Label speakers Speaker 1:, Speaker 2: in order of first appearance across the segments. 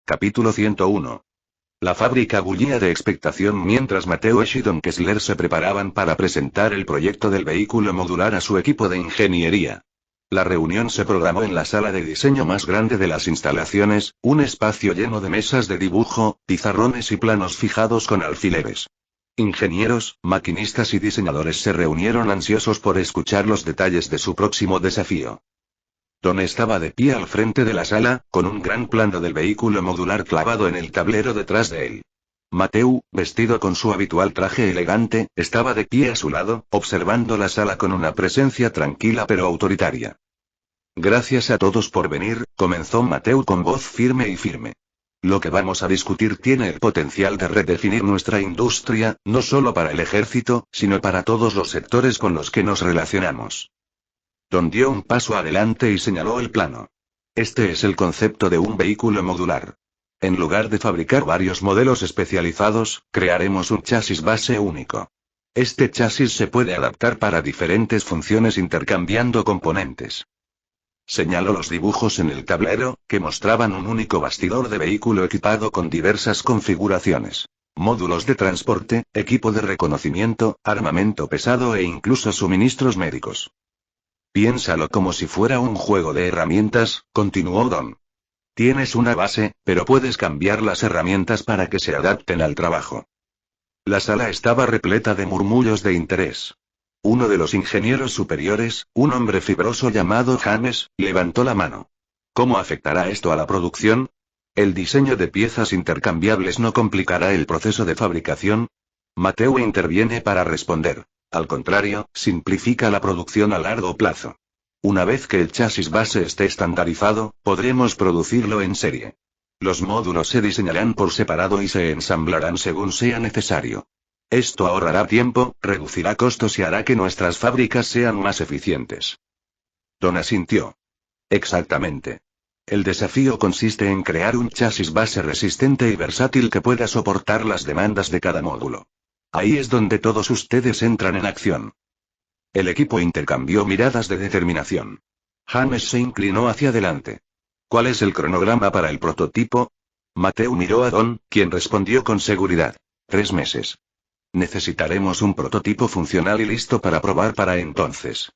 Speaker 1: Capítulo 101. La fábrica bullía de expectación mientras Mateusz y Don Kessler se preparaban para presentar el proyecto del vehículo modular a su equipo de ingeniería. La reunión se programó en la sala de diseño más grande de las instalaciones, un espacio lleno de mesas de dibujo, pizarrones y planos fijados con alfileres. Ingenieros, maquinistas y diseñadores se reunieron ansiosos por escuchar los detalles de su próximo desafío. Don estaba de pie al frente de la sala, con un gran plano del vehículo modular clavado en el tablero detrás de él. Mateu, vestido con su habitual traje elegante, estaba de pie a su lado, observando la sala con una presencia tranquila pero autoritaria. Gracias a todos por venir, comenzó Mateu con voz firme. Lo que vamos a discutir tiene el potencial de redefinir nuestra industria, no solo para el ejército, sino para todos los sectores con los que nos relacionamos. Don dio un paso adelante y señaló el plano. Este es el concepto de un vehículo modular. En lugar de fabricar varios modelos especializados, crearemos un chasis base único. Este chasis se puede adaptar para diferentes funciones intercambiando componentes. Señaló los dibujos en el tablero, que mostraban un único bastidor de vehículo equipado con diversas configuraciones. Módulos de transporte, equipo de reconocimiento, armamento pesado e incluso suministros médicos. Piénsalo como si fuera un juego de herramientas, continuó Don. Tienes una base, pero puedes cambiar las herramientas para que se adapten al trabajo. La sala estaba repleta de murmullos de interés. Uno de los ingenieros superiores, un hombre fibroso llamado James, levantó la mano. ¿Cómo afectará esto a la producción? ¿El diseño de piezas intercambiables no complicará el proceso de fabricación? Mateu interviene para responder. Al contrario, simplifica la producción a largo plazo. Una vez que el chasis base esté estandarizado, podremos producirlo en serie. Los módulos se diseñarán por separado y se ensamblarán según sea necesario. Esto ahorrará tiempo, reducirá costos y hará que nuestras fábricas sean más eficientes. Don asintió. Exactamente. El desafío consiste en crear un chasis base resistente y versátil que pueda soportar las demandas de cada módulo. Ahí es donde todos ustedes entran en acción. El equipo intercambió miradas de determinación. James se inclinó hacia adelante. ¿Cuál es el cronograma para el prototipo? Mateu miró a Don, quien respondió con seguridad. 3 meses. Necesitaremos un prototipo funcional y listo para probar para entonces.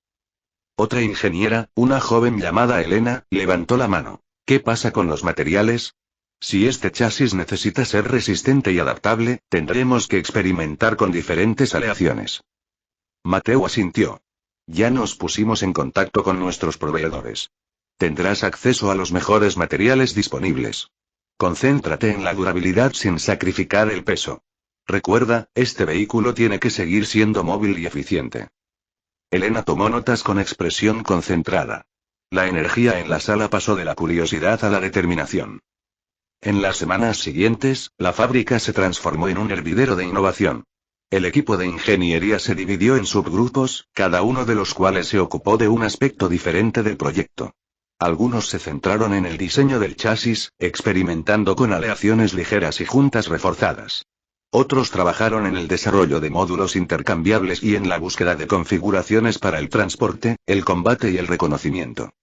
Speaker 1: Otra ingeniera, una joven llamada Elena, levantó la mano. ¿Qué pasa con los materiales? Si este chasis necesita ser resistente y adaptable, tendremos que experimentar con diferentes aleaciones. Mateu asintió. Ya nos pusimos en contacto con nuestros proveedores. Tendrás acceso a los mejores materiales disponibles. Concéntrate en la durabilidad sin sacrificar el peso. Recuerda, este vehículo tiene que seguir siendo móvil y eficiente. Elena tomó notas con expresión concentrada. La energía en la sala pasó de la curiosidad a la determinación. En las semanas siguientes, la fábrica se transformó en un hervidero de innovación. El equipo de ingeniería se dividió en subgrupos, cada uno de los cuales se ocupó de un aspecto diferente del proyecto. Algunos se centraron en el diseño del chasis, experimentando con aleaciones ligeras y juntas reforzadas. Otros trabajaron en el desarrollo de módulos intercambiables y en la búsqueda de configuraciones para el transporte, el combate y el reconocimiento.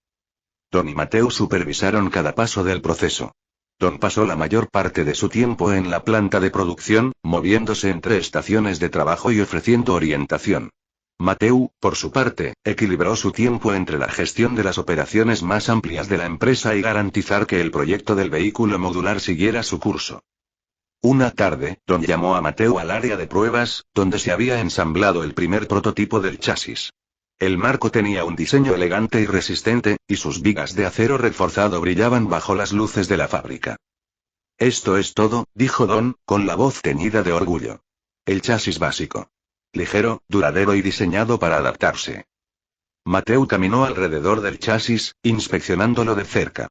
Speaker 1: Don y Mateu supervisaron cada paso del proceso. Don pasó la mayor parte de su tiempo en la planta de producción, moviéndose entre estaciones de trabajo y ofreciendo orientación. Mateu, por su parte, equilibró su tiempo entre la gestión de las operaciones más amplias de la empresa y garantizar que el proyecto del vehículo modular siguiera su curso. Una tarde, Don llamó a Mateu al área de pruebas, donde se había ensamblado el primer prototipo del chasis. El marco tenía un diseño elegante y resistente, y sus vigas de acero reforzado brillaban bajo las luces de la fábrica. Esto es todo, dijo Don, con la voz teñida de orgullo. El chasis básico. Ligero, duradero y diseñado para adaptarse. Mateu caminó alrededor del chasis, inspeccionándolo de cerca.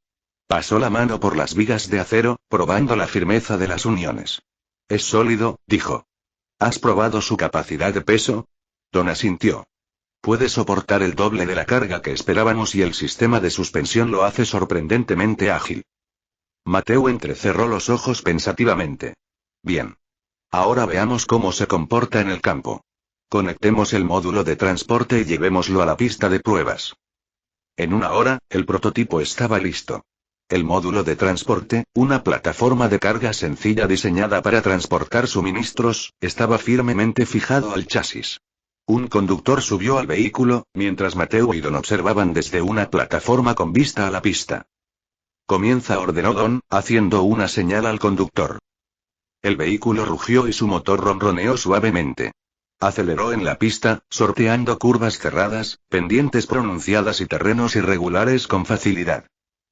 Speaker 1: Pasó la mano por las vigas de acero, probando la firmeza de las uniones. Es sólido, dijo. ¿Has probado su capacidad de peso? Don asintió. Puede soportar el doble de la carga que esperábamos y el sistema de suspensión lo hace sorprendentemente ágil. Mateu entrecerró los ojos pensativamente. Bien. Ahora veamos cómo se comporta en el campo. Conectemos el módulo de transporte y llevémoslo a la pista de pruebas. En 1 hora, el prototipo estaba listo. El módulo de transporte, una plataforma de carga sencilla diseñada para transportar suministros, estaba firmemente fijado al chasis. Un conductor subió al vehículo, mientras Mateo y Don observaban desde una plataforma con vista a la pista. Comienza, ordenó Don, haciendo una señal al conductor. El vehículo rugió y su motor ronroneó suavemente. Aceleró en la pista, sorteando curvas cerradas, pendientes pronunciadas y terrenos irregulares con facilidad.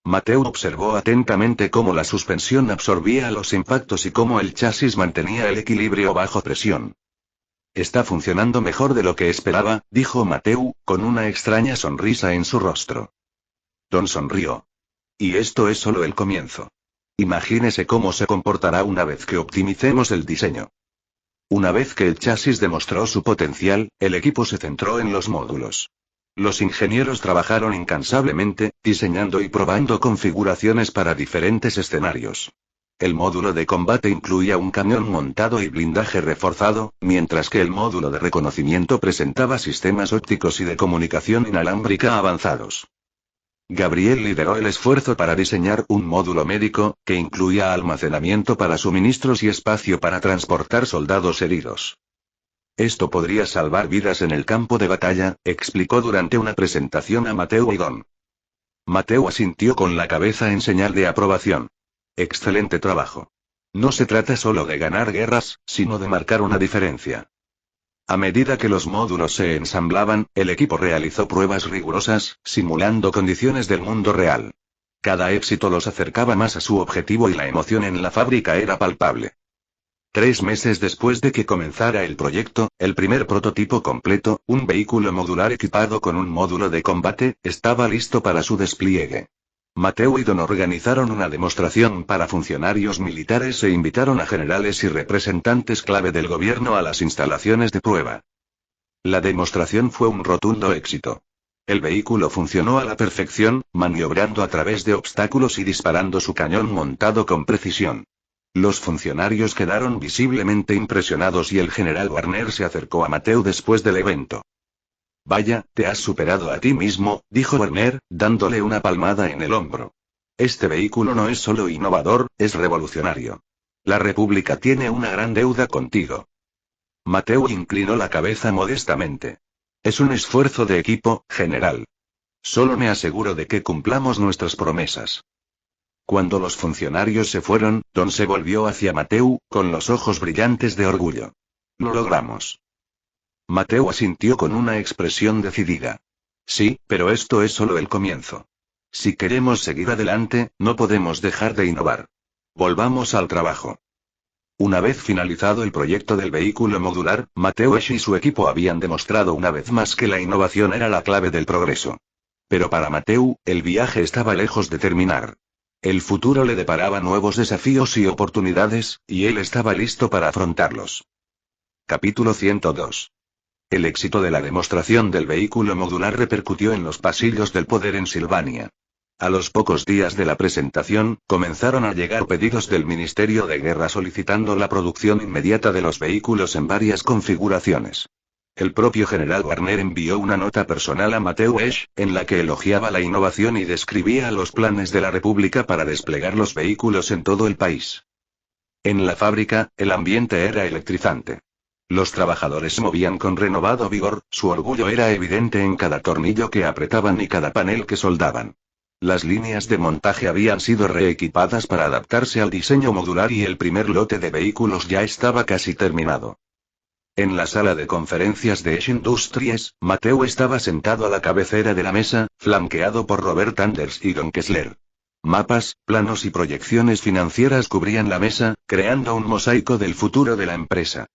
Speaker 1: Mateo observó atentamente cómo la suspensión absorbía los impactos y cómo el chasis mantenía el equilibrio bajo presión. Está funcionando mejor de lo que esperaba, dijo Mateo, con una extraña sonrisa en su rostro. Don sonrió. Y esto es solo el comienzo. Imagínese cómo se comportará una vez que optimicemos el diseño. Una vez que el chasis demostró su potencial, el equipo se centró en los módulos. Los ingenieros trabajaron incansablemente, diseñando y probando configuraciones para diferentes escenarios. El módulo de combate incluía un cañón montado y blindaje reforzado, mientras que el módulo de reconocimiento presentaba sistemas ópticos y de comunicación inalámbrica avanzados. Gabriel lideró el esfuerzo para diseñar un módulo médico, que incluía almacenamiento para suministros y espacio para transportar soldados heridos. Esto podría salvar vidas en el campo de batalla, explicó durante una presentación a Mateo y Don. Mateo asintió con la cabeza en señal de aprobación. Excelente trabajo. No se trata solo de ganar guerras, sino de marcar una diferencia. A medida que los módulos se ensamblaban, el equipo realizó pruebas rigurosas, simulando condiciones del mundo real. Cada éxito los acercaba más a su objetivo y la emoción en la fábrica era palpable. 3 meses después de que comenzara el proyecto, el primer prototipo completo, un vehículo modular equipado con un módulo de combate, estaba listo para su despliegue. Mateo y Don organizaron una demostración para funcionarios militares e invitaron a generales y representantes clave del gobierno a las instalaciones de prueba. La demostración fue un rotundo éxito. El vehículo funcionó a la perfección, maniobrando a través de obstáculos y disparando su cañón montado con precisión. Los funcionarios quedaron visiblemente impresionados y el general Warner se acercó a Mateo después del evento. Vaya, te has superado a ti mismo, dijo Warner, dándole una palmada en el hombro. Este vehículo no es solo innovador, es revolucionario. La República tiene una gran deuda contigo. Mateo inclinó la cabeza modestamente. Es un esfuerzo de equipo, general. Solo me aseguro de que cumplamos nuestras promesas. Cuando los funcionarios se fueron, Don se volvió hacia Mateo, con los ojos brillantes de orgullo. Lo logramos. Mateo asintió con una expresión decidida. Sí, pero esto es solo el comienzo. Si queremos seguir adelante, no podemos dejar de innovar. Volvamos al trabajo. Una vez finalizado el proyecto del vehículo modular, Mateo y su equipo habían demostrado una vez más que la innovación era la clave del progreso. Pero para Mateo, el viaje estaba lejos de terminar. El futuro le deparaba nuevos desafíos y oportunidades, y él estaba listo para afrontarlos. Capítulo 102. El éxito de la demostración del vehículo modular repercutió en los pasillos del poder en Silvania. A los pocos días de la presentación, comenzaron a llegar pedidos del Ministerio de Guerra solicitando la producción inmediata de los vehículos en varias configuraciones. El propio general Warner envió una nota personal a Mateo Esch, en la que elogiaba la innovación y describía los planes de la República para desplegar los vehículos en todo el país. En la fábrica, el ambiente era electrizante. Los trabajadores se movían con renovado vigor, su orgullo era evidente en cada tornillo que apretaban y cada panel que soldaban. Las líneas de montaje habían sido reequipadas para adaptarse al diseño modular y el primer lote de vehículos ya estaba casi terminado. En la sala de conferencias de Esch Industries, Mateo estaba sentado a la cabecera de la mesa, flanqueado por Robert Anders y Don Kessler. Mapas, planos y proyecciones financieras cubrían la mesa, creando un mosaico del futuro de la empresa.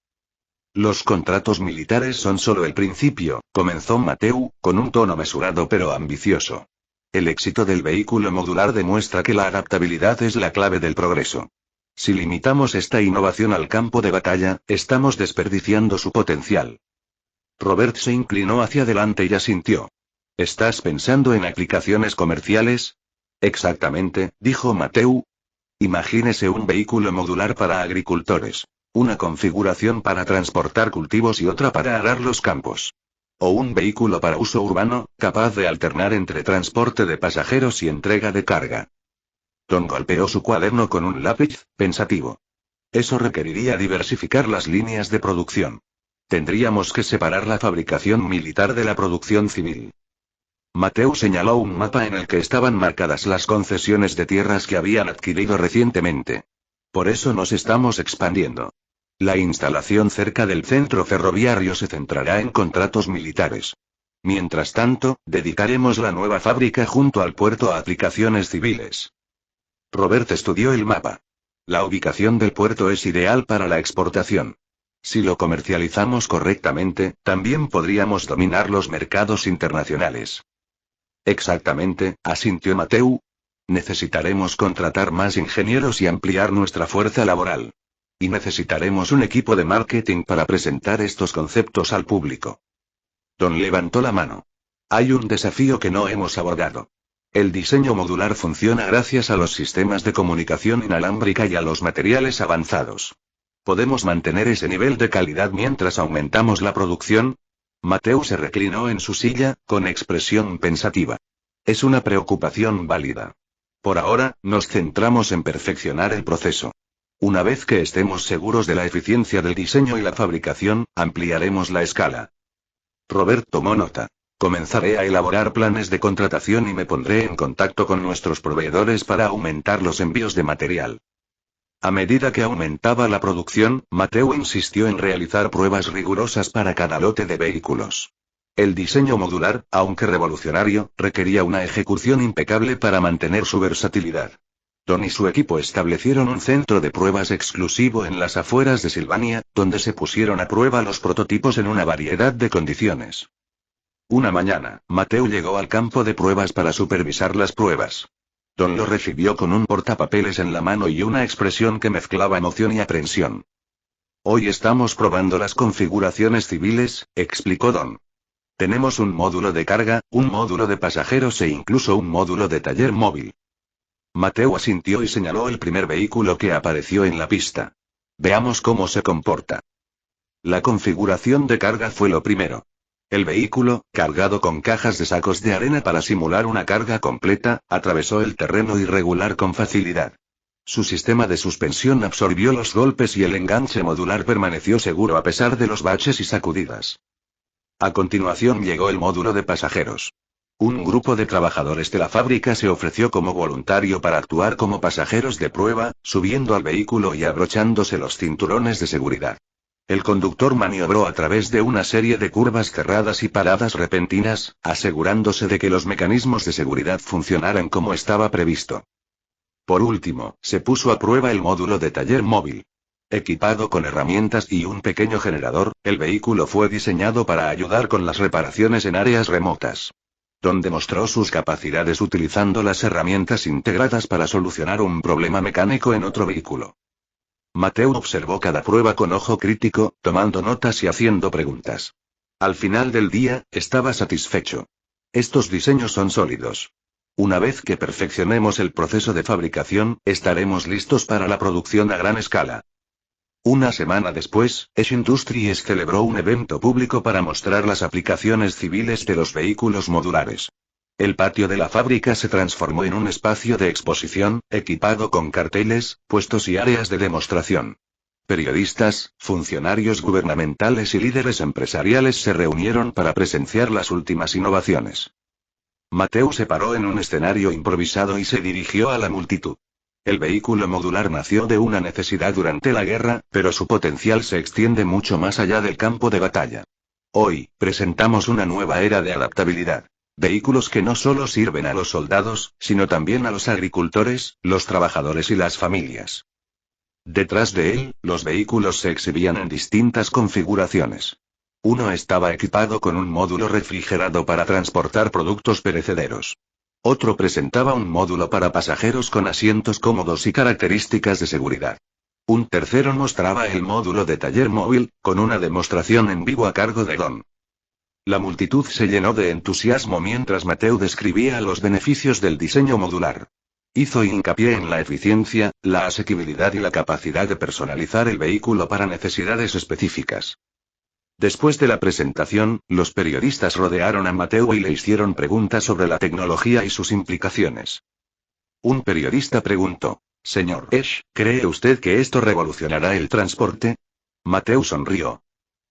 Speaker 1: Los contratos militares son solo el principio, comenzó Mateo, con un tono mesurado pero ambicioso. El éxito del vehículo modular demuestra que la adaptabilidad es la clave del progreso. Si limitamos esta innovación al campo de batalla, estamos desperdiciando su potencial. Robert se inclinó hacia adelante y asintió. ¿Estás pensando en aplicaciones comerciales? Exactamente, dijo Mateo. Imagínese un vehículo modular para agricultores. Una configuración para transportar cultivos y otra para arar los campos. O un vehículo para uso urbano, capaz de alternar entre transporte de pasajeros y entrega de carga. Don golpeó su cuaderno con un lápiz, pensativo. Eso requeriría diversificar las líneas de producción. Tendríamos que separar la fabricación militar de la producción civil. Mateo señaló un mapa en el que estaban marcadas las concesiones de tierras que habían adquirido recientemente. Por eso nos estamos expandiendo. La instalación cerca del centro ferroviario se centrará en contratos militares. Mientras tanto, dedicaremos la nueva fábrica junto al puerto a aplicaciones civiles. Robert estudió el mapa. La ubicación del puerto es ideal para la exportación. Si lo comercializamos correctamente, también podríamos dominar los mercados internacionales. Exactamente, asintió Mateu. Necesitaremos contratar más ingenieros y ampliar nuestra fuerza laboral. Y necesitaremos un equipo de marketing para presentar estos conceptos al público. Don levantó la mano. Hay un desafío que no hemos abordado. El diseño modular funciona gracias a los sistemas de comunicación inalámbrica y a los materiales avanzados. ¿Podemos mantener ese nivel de calidad mientras aumentamos la producción? Mateu se reclinó en su silla, con expresión pensativa. Es una preocupación válida. Por ahora, nos centramos en perfeccionar el proceso. Una vez que estemos seguros de la eficiencia del diseño y la fabricación, ampliaremos la escala. Robert tomó nota. Comenzaré a elaborar planes de contratación y me pondré en contacto con nuestros proveedores para aumentar los envíos de material. A medida que aumentaba la producción, Mateu insistió en realizar pruebas rigurosas para cada lote de vehículos. El diseño modular, aunque revolucionario, requería una ejecución impecable para mantener su versatilidad. Don y su equipo establecieron un centro de pruebas exclusivo en las afueras de Silvania, donde se pusieron a prueba los prototipos en una variedad de condiciones. Una mañana, Mateu llegó al campo de pruebas para supervisar las pruebas. Don lo recibió con un portapapeles en la mano y una expresión que mezclaba emoción y aprensión. Hoy estamos probando las configuraciones civiles, explicó Don. Tenemos un módulo de carga, un módulo de pasajeros e incluso un módulo de taller móvil. Mateu asintió y señaló el primer vehículo que apareció en la pista. Veamos cómo se comporta. La configuración de carga fue lo primero. El vehículo, cargado con cajas de sacos de arena para simular una carga completa, atravesó el terreno irregular con facilidad. Su sistema de suspensión absorbió los golpes y el enganche modular permaneció seguro a pesar de los baches y sacudidas. A continuación llegó el módulo de pasajeros. Un grupo de trabajadores de la fábrica se ofreció como voluntario para actuar como pasajeros de prueba, subiendo al vehículo y abrochándose los cinturones de seguridad. El conductor maniobró a través de una serie de curvas cerradas y paradas repentinas, asegurándose de que los mecanismos de seguridad funcionaran como estaba previsto. Por último, se puso a prueba el módulo de taller móvil. Equipado con herramientas y un pequeño generador, el vehículo fue diseñado para ayudar con las reparaciones en áreas remotas. Don demostró sus capacidades utilizando las herramientas integradas para solucionar un problema mecánico en otro vehículo. Mateu observó cada prueba con ojo crítico, tomando notas y haciendo preguntas. Al final del día, estaba satisfecho. Estos diseños son sólidos. Una vez que perfeccionemos el proceso de fabricación, estaremos listos para la producción a gran escala. Una semana después, Esch Industries celebró un evento público para mostrar las aplicaciones civiles de los vehículos modulares. El patio de la fábrica se transformó en un espacio de exposición, equipado con carteles, puestos y áreas de demostración. Periodistas, funcionarios gubernamentales y líderes empresariales se reunieron para presenciar las últimas innovaciones. Mateu se paró en un escenario improvisado y se dirigió a la multitud. El vehículo modular nació de una necesidad durante la guerra, pero su potencial se extiende mucho más allá del campo de batalla. Hoy, presentamos una nueva era de adaptabilidad. Vehículos que no solo sirven a los soldados, sino también a los agricultores, los trabajadores y las familias. Detrás de él, los vehículos se exhibían en distintas configuraciones. Uno estaba equipado con un módulo refrigerado para transportar productos perecederos. Otro presentaba un módulo para pasajeros con asientos cómodos y características de seguridad. Un tercero mostraba el módulo de taller móvil, con una demostración en vivo a cargo de Don. La multitud se llenó de entusiasmo mientras Mateu describía los beneficios del diseño modular. Hizo hincapié en la eficiencia, la asequibilidad y la capacidad de personalizar el vehículo para necesidades específicas. Después de la presentación, los periodistas rodearon a Mateu y le hicieron preguntas sobre la tecnología y sus implicaciones. Un periodista preguntó. Señor Esch, ¿cree usted que esto revolucionará el transporte? Mateo sonrió.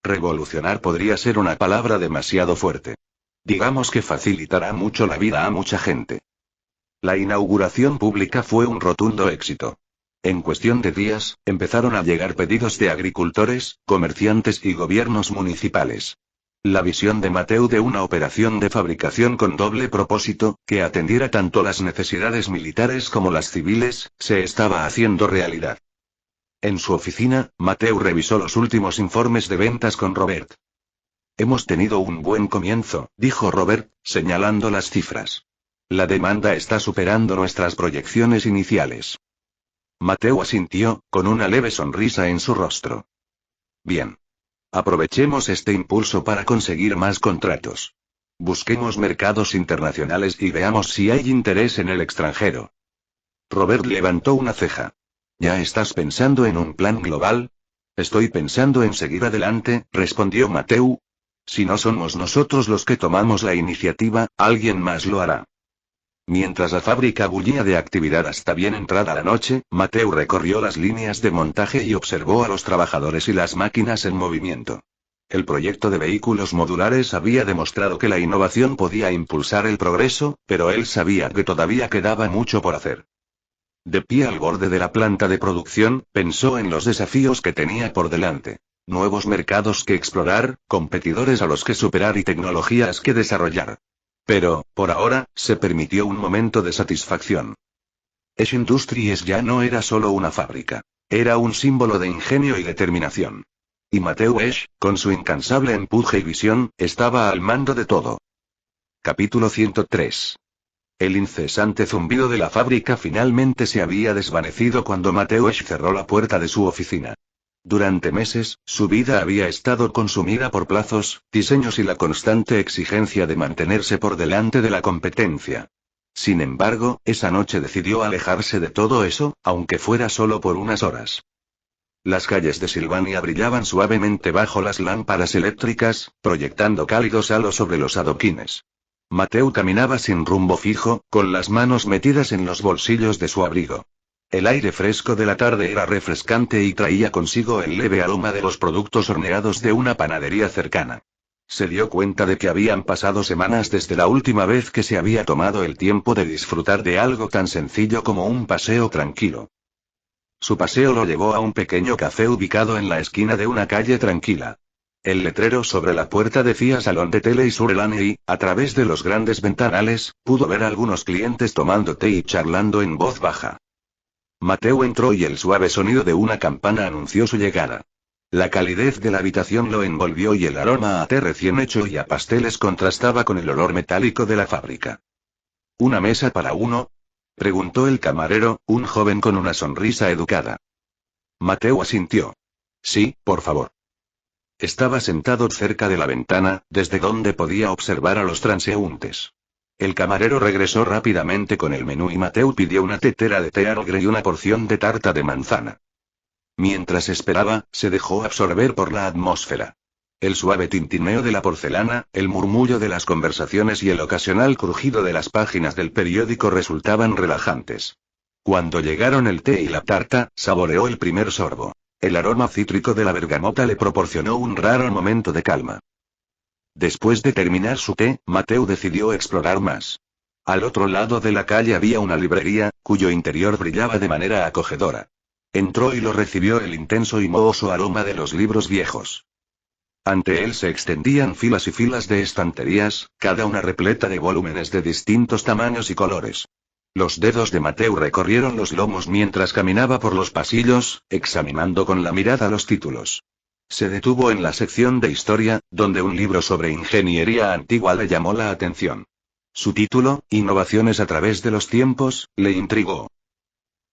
Speaker 1: Revolucionar podría ser una palabra demasiado fuerte. Digamos que facilitará mucho la vida a mucha gente. La inauguración pública fue un rotundo éxito. En cuestión de días, empezaron a llegar pedidos de agricultores, comerciantes y gobiernos municipales. La visión de Mateu de una operación de fabricación con doble propósito, que atendiera tanto las necesidades militares como las civiles, se estaba haciendo realidad. En su oficina, Mateu revisó los últimos informes de ventas con Robert. Hemos tenido un buen comienzo, dijo Robert, señalando las cifras. La demanda está superando nuestras proyecciones iniciales. Mateu asintió, con una leve sonrisa en su rostro. Bien. Aprovechemos este impulso para conseguir más contratos. Busquemos mercados internacionales y veamos si hay interés en el extranjero. Robert levantó una ceja. ¿Ya estás pensando en un plan global? Estoy pensando en seguir adelante, respondió Mateu. Si no somos nosotros los que tomamos la iniciativa, alguien más lo hará. Mientras la fábrica bullía de actividad hasta bien entrada la noche, Mateu recorrió las líneas de montaje y observó a los trabajadores y las máquinas en movimiento. El proyecto de vehículos modulares había demostrado que la innovación podía impulsar el progreso, pero él sabía que todavía quedaba mucho por hacer. De pie al borde de la planta de producción, pensó en los desafíos que tenía por delante. Nuevos mercados que explorar, competidores a los que superar y tecnologías que desarrollar. Pero, por ahora, se permitió un momento de satisfacción. Esch Industries ya no era solo una fábrica. Era un símbolo de ingenio y determinación. Y Mateu Esch, con su incansable empuje y visión, estaba al mando de todo. Capítulo 103. El incesante zumbido de la fábrica finalmente se había desvanecido cuando Mateu Esch cerró la puerta de su oficina. Durante meses, su vida había estado consumida por plazos, diseños y la constante exigencia de mantenerse por delante de la competencia. Sin embargo, esa noche decidió alejarse de todo eso, aunque fuera solo por unas horas. Las calles de Silvania brillaban suavemente bajo las lámparas eléctricas, proyectando cálidos halos sobre los adoquines. Mateu caminaba sin rumbo fijo, con las manos metidas en los bolsillos de su abrigo. El aire fresco de la tarde era refrescante y traía consigo el leve aroma de los productos horneados de una panadería cercana. Se dio cuenta de que habían pasado semanas desde la última vez que se había tomado el tiempo de disfrutar de algo tan sencillo como un paseo tranquilo. Su paseo lo llevó a un pequeño café ubicado en la esquina de una calle tranquila. El letrero sobre la puerta decía Salón de Tele y Surelane y, a través de los grandes ventanales, pudo ver a algunos clientes tomando té y charlando en voz baja. Mateu entró y el suave sonido de una campana anunció su llegada. La calidez de la habitación lo envolvió y el aroma a té recién hecho y a pasteles contrastaba con el olor metálico de la fábrica. ¿Una mesa para uno?, preguntó el camarero, un joven con una sonrisa educada. Mateu asintió. Sí, por favor. Estaba sentado cerca de la ventana, desde donde podía observar a los transeúntes. El camarero regresó rápidamente con el menú y Mateu pidió una tetera de té Earl Grey y una porción de tarta de manzana. Mientras esperaba, se dejó absorber por la atmósfera. El suave tintineo de la porcelana, el murmullo de las conversaciones y el ocasional crujido de las páginas del periódico resultaban relajantes. Cuando llegaron el té y la tarta, saboreó el primer sorbo. El aroma cítrico de la bergamota le proporcionó un raro momento de calma. Después de terminar su té, Mateu decidió explorar más. Al otro lado de la calle había una librería, cuyo interior brillaba de manera acogedora. Entró y lo recibió el intenso y mohoso aroma de los libros viejos. Ante él se extendían filas y filas de estanterías, cada una repleta de volúmenes de distintos tamaños y colores. Los dedos de Mateu recorrieron los lomos mientras caminaba por los pasillos, examinando con la mirada los títulos. Se detuvo en la sección de historia, donde un libro sobre ingeniería antigua le llamó la atención. Su título, Innovaciones a través de los tiempos, le intrigó.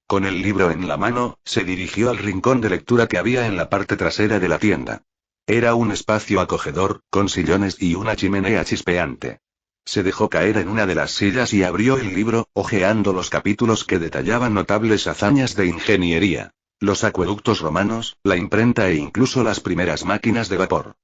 Speaker 1: Con el libro en la mano, se dirigió al rincón de lectura que había en la parte trasera de la tienda. Era un espacio acogedor, con sillones y una chimenea chispeante. Se dejó caer en una de las sillas y abrió el libro, hojeando los capítulos que detallaban notables hazañas de ingeniería. Los acueductos romanos, la imprenta e incluso las primeras máquinas de vapor.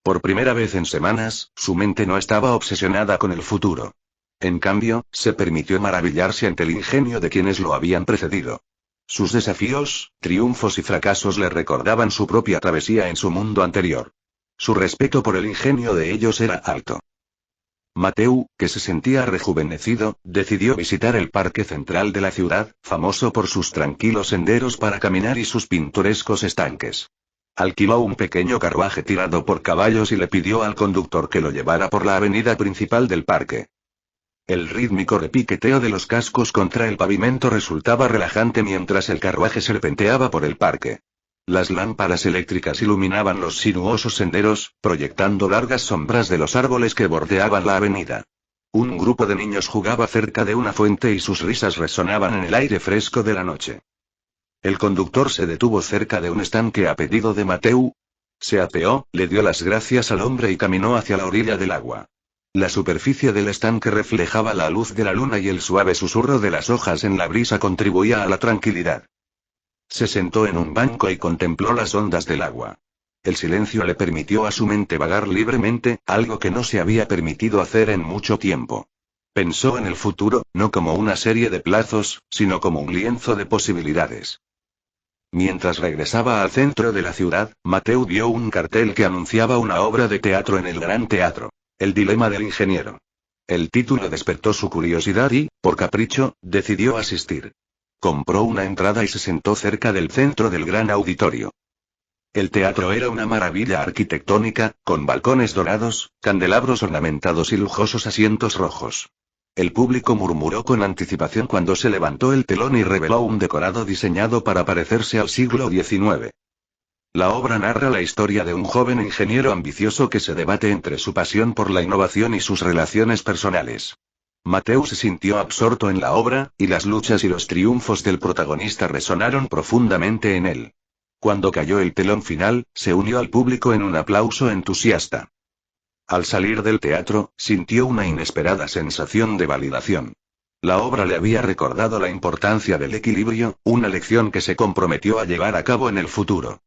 Speaker 1: Por primera vez en semanas, su mente no estaba obsesionada con el futuro. En cambio, se permitió maravillarse ante el ingenio de quienes lo habían precedido. Sus desafíos, triunfos y fracasos le recordaban su propia travesía en su mundo anterior. Su respeto por el ingenio de ellos era alto. Mateu, que se sentía rejuvenecido, decidió visitar el parque central de la ciudad, famoso por sus tranquilos senderos para caminar y sus pintorescos estanques. Alquiló un pequeño carruaje tirado por caballos y le pidió al conductor que lo llevara por la avenida principal del parque. El rítmico repiqueteo de los cascos contra el pavimento resultaba relajante mientras el carruaje serpenteaba por el parque. Las lámparas eléctricas iluminaban los sinuosos senderos, proyectando largas sombras de los árboles que bordeaban la avenida. Un grupo de niños jugaba cerca de una fuente y sus risas resonaban en el aire fresco de la noche. El conductor se detuvo cerca de un estanque a pedido de Mateu. Se apeó, le dio las gracias al hombre y caminó hacia la orilla del agua. La superficie del estanque reflejaba la luz de la luna y el suave susurro de las hojas en la brisa contribuía a la tranquilidad. Se sentó en un banco y contempló las ondas del agua. El silencio le permitió a su mente vagar libremente, algo que no se había permitido hacer en mucho tiempo. Pensó en el futuro, no como una serie de plazos, sino como un lienzo de posibilidades. Mientras regresaba al centro de la ciudad, Mateu vio un cartel que anunciaba una obra de teatro en el Gran Teatro. El dilema del ingeniero. El título despertó su curiosidad y, por capricho, decidió asistir. Compró una entrada y se sentó cerca del centro del gran auditorio. El teatro era una maravilla arquitectónica, con balcones dorados, candelabros ornamentados y lujosos asientos rojos. El público murmuró con anticipación cuando se levantó el telón y reveló un decorado diseñado para parecerse al siglo XIX. La obra narra la historia de un joven ingeniero ambicioso que se debate entre su pasión por la innovación y sus relaciones personales. Mateu se sintió absorto en la obra, y las luchas y los triunfos del protagonista resonaron profundamente en él. Cuando cayó el telón final, se unió al público en un aplauso entusiasta. Al salir del teatro, sintió una inesperada sensación de validación. La obra le había recordado la importancia del equilibrio, una lección que se comprometió a llevar a cabo en el futuro.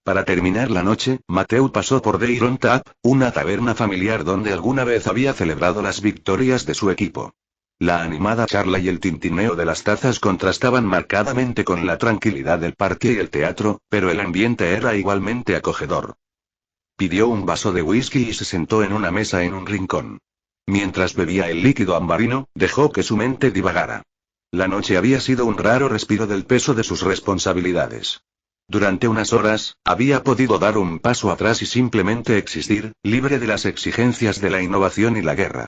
Speaker 1: Para terminar la noche, Mateu pasó por The Iron Tap, una taberna familiar donde alguna vez había celebrado las victorias de su equipo. La animada charla y el tintineo de las tazas contrastaban marcadamente con la tranquilidad del parque y el teatro, pero el ambiente era igualmente acogedor. Pidió un vaso de whisky y se sentó en una mesa en un rincón. Mientras bebía el líquido ambarino, dejó que su mente divagara. La noche había sido un raro respiro del peso de sus responsabilidades. Durante unas horas, había podido dar un paso atrás y simplemente existir, libre de las exigencias de la innovación y la guerra.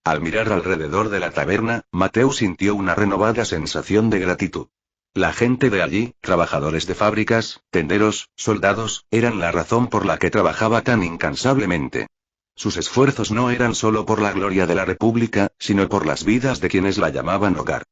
Speaker 1: Al mirar alrededor de la taberna, Mateu sintió una renovada sensación de gratitud. La gente de allí, trabajadores de fábricas, tenderos, soldados, eran la razón por la que trabajaba tan incansablemente. Sus esfuerzos no eran solo por la gloria de la República, sino por las vidas de quienes la llamaban hogar.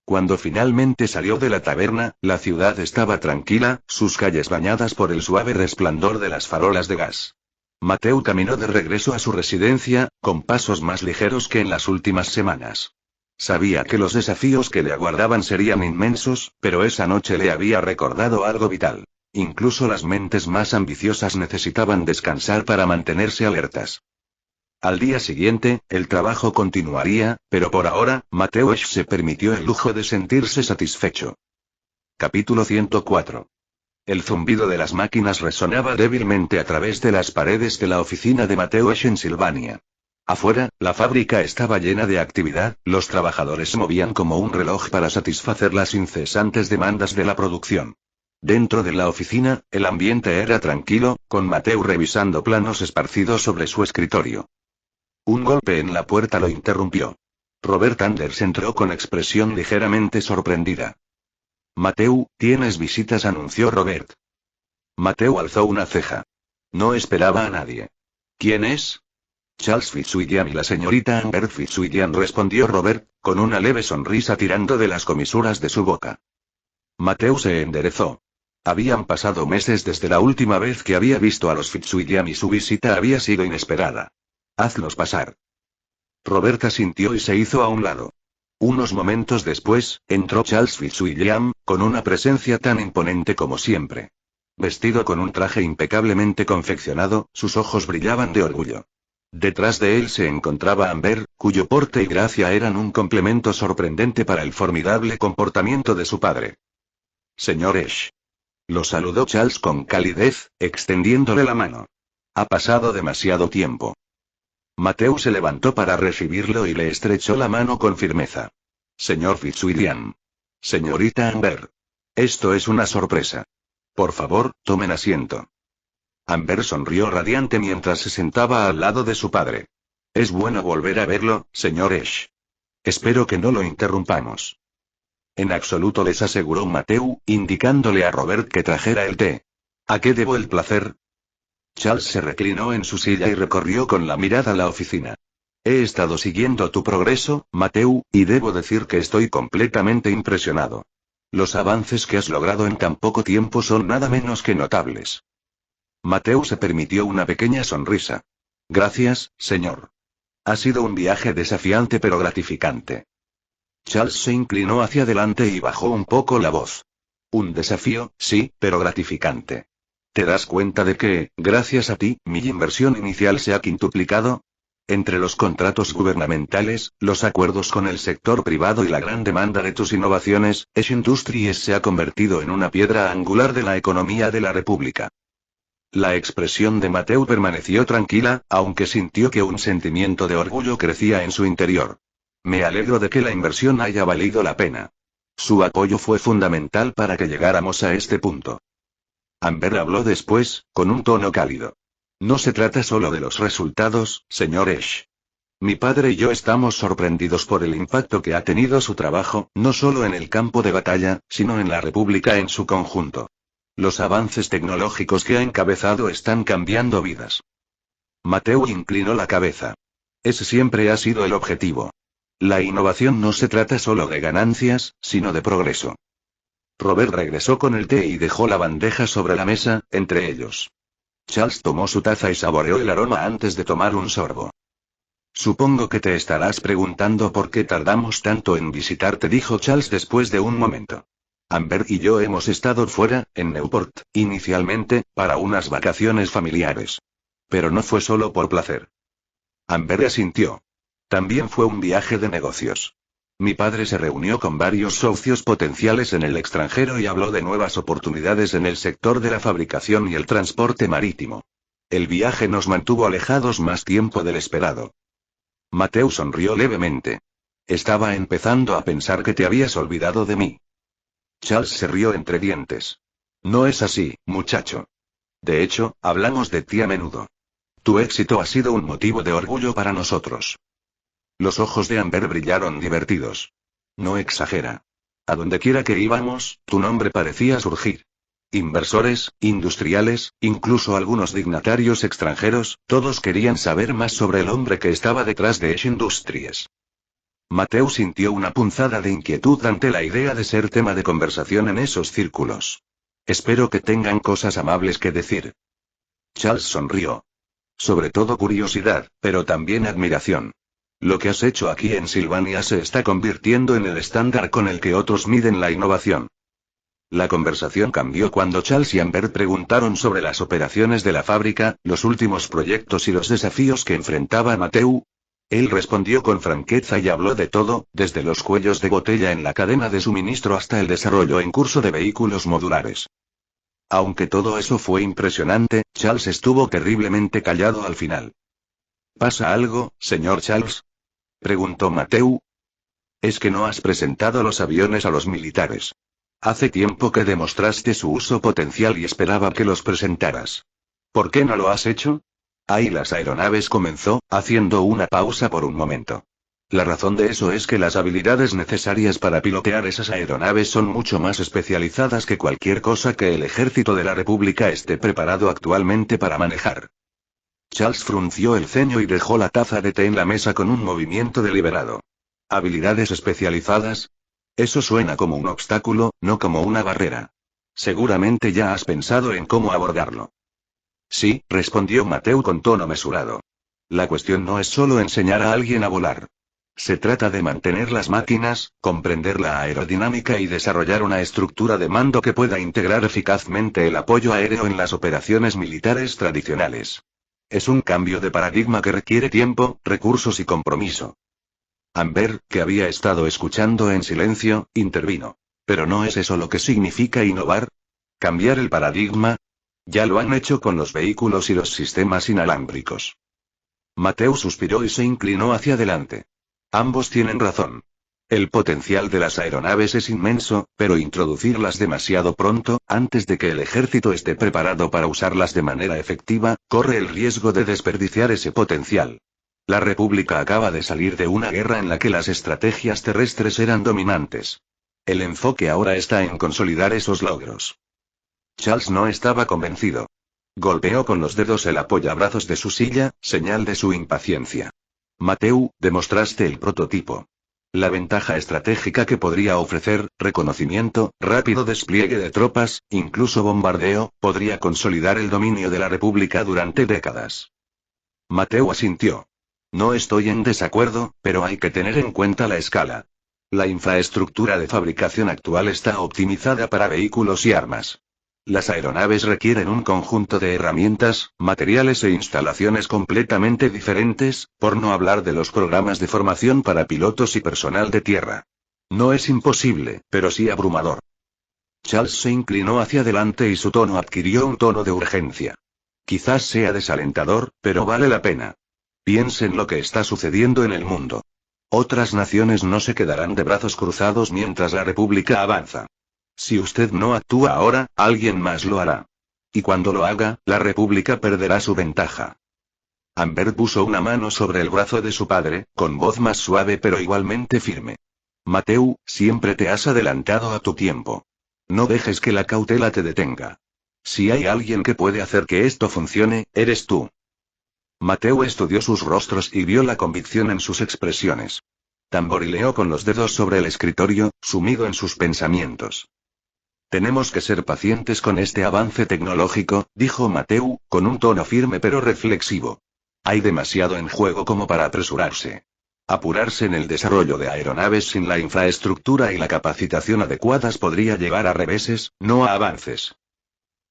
Speaker 1: Cuando finalmente salió de la taberna, la ciudad estaba tranquila, sus calles bañadas por el suave resplandor de las farolas de gas. Mateu caminó de regreso a su residencia, con pasos más ligeros que en las últimas semanas. Sabía que los desafíos que le aguardaban serían inmensos, pero esa noche le había recordado algo vital. Incluso las mentes más ambiciosas necesitaban descansar para mantenerse alertas. Al día siguiente, el trabajo continuaría, pero por ahora, Mateu se permitió el lujo de sentirse satisfecho. Capítulo 104. El zumbido de las máquinas resonaba débilmente a través de las paredes de la oficina de Mateu en Silvania. Afuera, la fábrica estaba llena de actividad, los trabajadores se movían como un reloj para satisfacer las incesantes demandas de la producción. Dentro de la oficina, el ambiente era tranquilo, con Mateu revisando planos esparcidos sobre su escritorio. Un golpe en la puerta lo interrumpió. Robert Anders entró con expresión ligeramente sorprendida. Mateu, ¿tienes visitas?, anunció Robert. Mateu alzó una ceja. No esperaba a nadie. ¿Quién es? Charles Fitzwilliam y la señorita Amber Fitzwilliam, respondió Robert, con una leve sonrisa tirando de las comisuras de su boca. Mateu se enderezó. Habían pasado meses desde la última vez que había visto a los Fitzwilliam y su visita había sido inesperada. Hazlos pasar. Roberta asintió y se hizo a un lado. Unos momentos después, entró Charles Fitzwilliam, con una presencia tan imponente como siempre. Vestido con un traje impecablemente confeccionado, sus ojos brillaban de orgullo. Detrás de él se encontraba Amber, cuyo porte y gracia eran un complemento sorprendente para el formidable comportamiento de su padre. Señor Ash. Lo saludó Charles con calidez, extendiéndole la mano. Ha pasado demasiado tiempo. Matthew se levantó para recibirlo y le estrechó la mano con firmeza. Señor Fitzwilliam. Señorita Amber. Esto es una sorpresa. Por favor, tomen asiento. Amber sonrió radiante mientras se sentaba al lado de su padre. Es bueno volver a verlo, señor Ash. Espero que no lo interrumpamos. En absoluto, les aseguró Matthew, indicándole a Robert que trajera el té. ¿A qué debo el placer? Charles se reclinó en su silla y recorrió con la mirada la oficina. He estado siguiendo tu progreso, Matthew, y debo decir que estoy completamente impresionado. Los avances que has logrado en tan poco tiempo son nada menos que notables. Matthew se permitió una pequeña sonrisa. Gracias, señor. Ha sido un viaje desafiante pero gratificante. Charles se inclinó hacia adelante y bajó un poco la voz. Un desafío, sí, pero gratificante. ¿Te das cuenta de que, gracias a ti, mi inversión inicial se ha quintuplicado? Entre los contratos gubernamentales, los acuerdos con el sector privado y la gran demanda de tus innovaciones, Ash Industries se ha convertido en una piedra angular de la economía de la República. La expresión de Matthew permaneció tranquila, aunque sintió que un sentimiento de orgullo crecía en su interior. Me alegro de que la inversión haya valido la pena. Su apoyo fue fundamental para que llegáramos a este punto. Amber habló después, con un tono cálido. No se trata solo de los resultados, señor Ash. Mi padre y yo estamos sorprendidos por el impacto que ha tenido su trabajo, no solo en el campo de batalla, sino en la República en su conjunto. Los avances tecnológicos que ha encabezado están cambiando vidas. Matthew inclinó la cabeza. Ese siempre ha sido el objetivo. La innovación no se trata solo de ganancias, sino de progreso. Robert regresó con el té y dejó la bandeja sobre la mesa, entre ellos. Charles tomó su taza y saboreó el aroma antes de tomar un sorbo. Supongo que te estarás preguntando por qué tardamos tanto en visitarte, dijo Charles después de un momento. Amber y yo hemos estado fuera, en Newport, inicialmente, para unas vacaciones familiares. Pero no fue solo por placer. Amber asintió. También fue un viaje de negocios. Mi padre se reunió con varios socios potenciales en el extranjero y habló de nuevas oportunidades en el sector de la fabricación y el transporte marítimo. El viaje nos mantuvo alejados más tiempo del esperado. Matthew sonrió levemente. Estaba empezando a pensar que te habías olvidado de mí. Charles se rió entre dientes. No es así, muchacho. De hecho, hablamos de ti a menudo. Tu éxito ha sido un motivo de orgullo para nosotros. Los ojos de Amber brillaron divertidos. No exagera. A donde quiera que íbamos, tu nombre parecía surgir. Inversores, industriales, incluso algunos dignatarios extranjeros, todos querían saber más sobre el hombre que estaba detrás de Ash Industries. Matthew sintió una punzada de inquietud ante la idea de ser tema de conversación en esos círculos. Espero que tengan cosas amables que decir. Charles sonrió. Sobre todo curiosidad, pero también admiración. Lo que has hecho aquí en Sylvania se está convirtiendo en el estándar con el que otros miden la innovación. La conversación cambió cuando Charles y Amber preguntaron sobre las operaciones de la fábrica, los últimos proyectos y los desafíos que enfrentaba Matthew. Él respondió con franqueza y habló de todo, desde los cuellos de botella en la cadena de suministro hasta el desarrollo en curso de vehículos modulares. Aunque todo eso fue impresionante, Charles estuvo terriblemente callado al final. ¿Pasa algo, señor Charles?, preguntó Matthew. Es que no has presentado los aviones a los militares. Hace tiempo que demostraste su uso potencial y esperaba que los presentaras. ¿Por qué no lo has hecho? Ahí las aeronaves, comenzó, haciendo una pausa por un momento. La razón de eso es que las habilidades necesarias para pilotear esas aeronaves son mucho más especializadas que cualquier cosa que el ejército de la República esté preparado actualmente para manejar. Charles frunció el ceño y dejó la taza de té en la mesa con un movimiento deliberado. ¿Habilidades especializadas? Eso suena como un obstáculo, no como una barrera. Seguramente ya has pensado en cómo abordarlo. Sí, respondió Matthew con tono mesurado. La cuestión no es solo enseñar a alguien a volar. Se trata de mantener las máquinas, comprender la aerodinámica y desarrollar una estructura de mando que pueda integrar eficazmente el apoyo aéreo en las operaciones militares tradicionales. Es un cambio de paradigma que requiere tiempo, recursos y compromiso. Amber, que había estado escuchando en silencio, intervino. ¿Pero no es eso lo que significa innovar? ¿Cambiar el paradigma? Ya lo han hecho con los vehículos y los sistemas inalámbricos. Mateo suspiró y se inclinó hacia adelante. Ambos tienen razón. El potencial de las aeronaves es inmenso, pero introducirlas demasiado pronto, antes de que el ejército esté preparado para usarlas de manera efectiva, corre el riesgo de desperdiciar ese potencial. La República acaba de salir de una guerra en la que las estrategias terrestres eran dominantes. El enfoque ahora está en consolidar esos logros. Charles no estaba convencido. Golpeó con los dedos el apoyabrazos de su silla, señal de su impaciencia. Mateu, demostraste el prototipo. La ventaja estratégica que podría ofrecer, reconocimiento, rápido despliegue de tropas, incluso bombardeo, podría consolidar el dominio de la República durante décadas. Mateu asintió. No estoy en desacuerdo, pero hay que tener en cuenta la escala. La infraestructura de fabricación actual está optimizada para vehículos y armas. Las aeronaves requieren un conjunto de herramientas, materiales e instalaciones completamente diferentes, por no hablar de los programas de formación para pilotos y personal de tierra. No es imposible, pero sí abrumador. Charles se inclinó hacia adelante y su tono adquirió un tono de urgencia. Quizás sea desalentador, pero vale la pena. Piense en lo que está sucediendo en el mundo. Otras naciones no se quedarán de brazos cruzados mientras la República avanza. Si usted no actúa ahora, alguien más lo hará. Y cuando lo haga, la República perderá su ventaja. Amber puso una mano sobre el brazo de su padre, con voz más suave pero igualmente firme. Mateu, siempre te has adelantado a tu tiempo. No dejes que la cautela te detenga. Si hay alguien que puede hacer que esto funcione, eres tú. Mateu estudió sus rostros y vio la convicción en sus expresiones. Tamborileó con los dedos sobre el escritorio, sumido en sus pensamientos. Tenemos que ser pacientes con este avance tecnológico, dijo Mateu, con un tono firme pero reflexivo. Hay demasiado en juego como para apresurarse. Apurarse en el desarrollo de aeronaves sin la infraestructura y la capacitación adecuadas podría llevar a reveses, no a avances.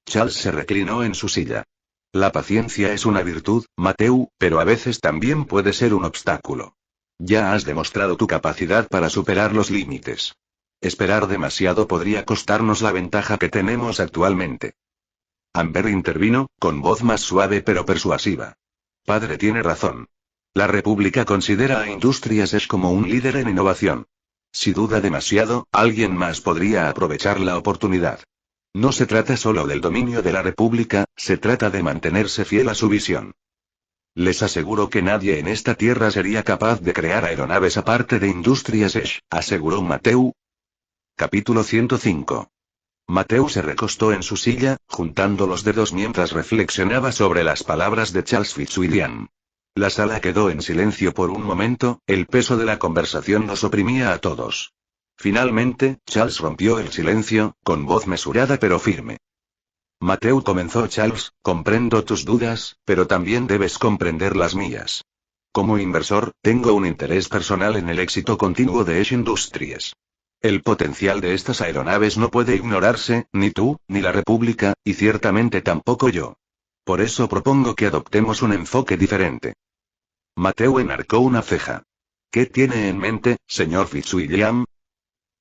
Speaker 1: Charles se reclinó en su silla. La paciencia es una virtud, Mateu, pero a veces también puede ser un obstáculo. Ya has demostrado tu capacidad para superar los límites. Esperar demasiado podría costarnos la ventaja que tenemos actualmente. Amber intervino, con voz más suave pero persuasiva. Padre tiene razón. La República considera a Industrias Edge como un líder en innovación. Si duda demasiado, alguien más podría aprovechar la oportunidad. No se trata solo del dominio de la República, se trata de mantenerse fiel a su visión. Les aseguro que nadie en esta tierra sería capaz de crear aeronaves aparte de Industrias Edge, aseguró Mateu. Capítulo 105. Mateu se recostó en su silla, juntando los dedos mientras reflexionaba sobre las palabras de Charles Fitzwilliam. La sala quedó en silencio por un momento, el peso de la conversación nos oprimía a todos. Finalmente, Charles rompió el silencio, con voz mesurada pero firme. Mateu comenzó. Charles, comprendo tus dudas, pero también debes comprender las mías. Como inversor, tengo un interés personal en el éxito continuo de Edge Industries. El potencial de estas aeronaves no puede ignorarse, ni tú, ni la República, y ciertamente tampoco yo. Por eso propongo que adoptemos un enfoque diferente. Mateu enarcó una ceja. ¿Qué tiene en mente, señor Fitzwilliam?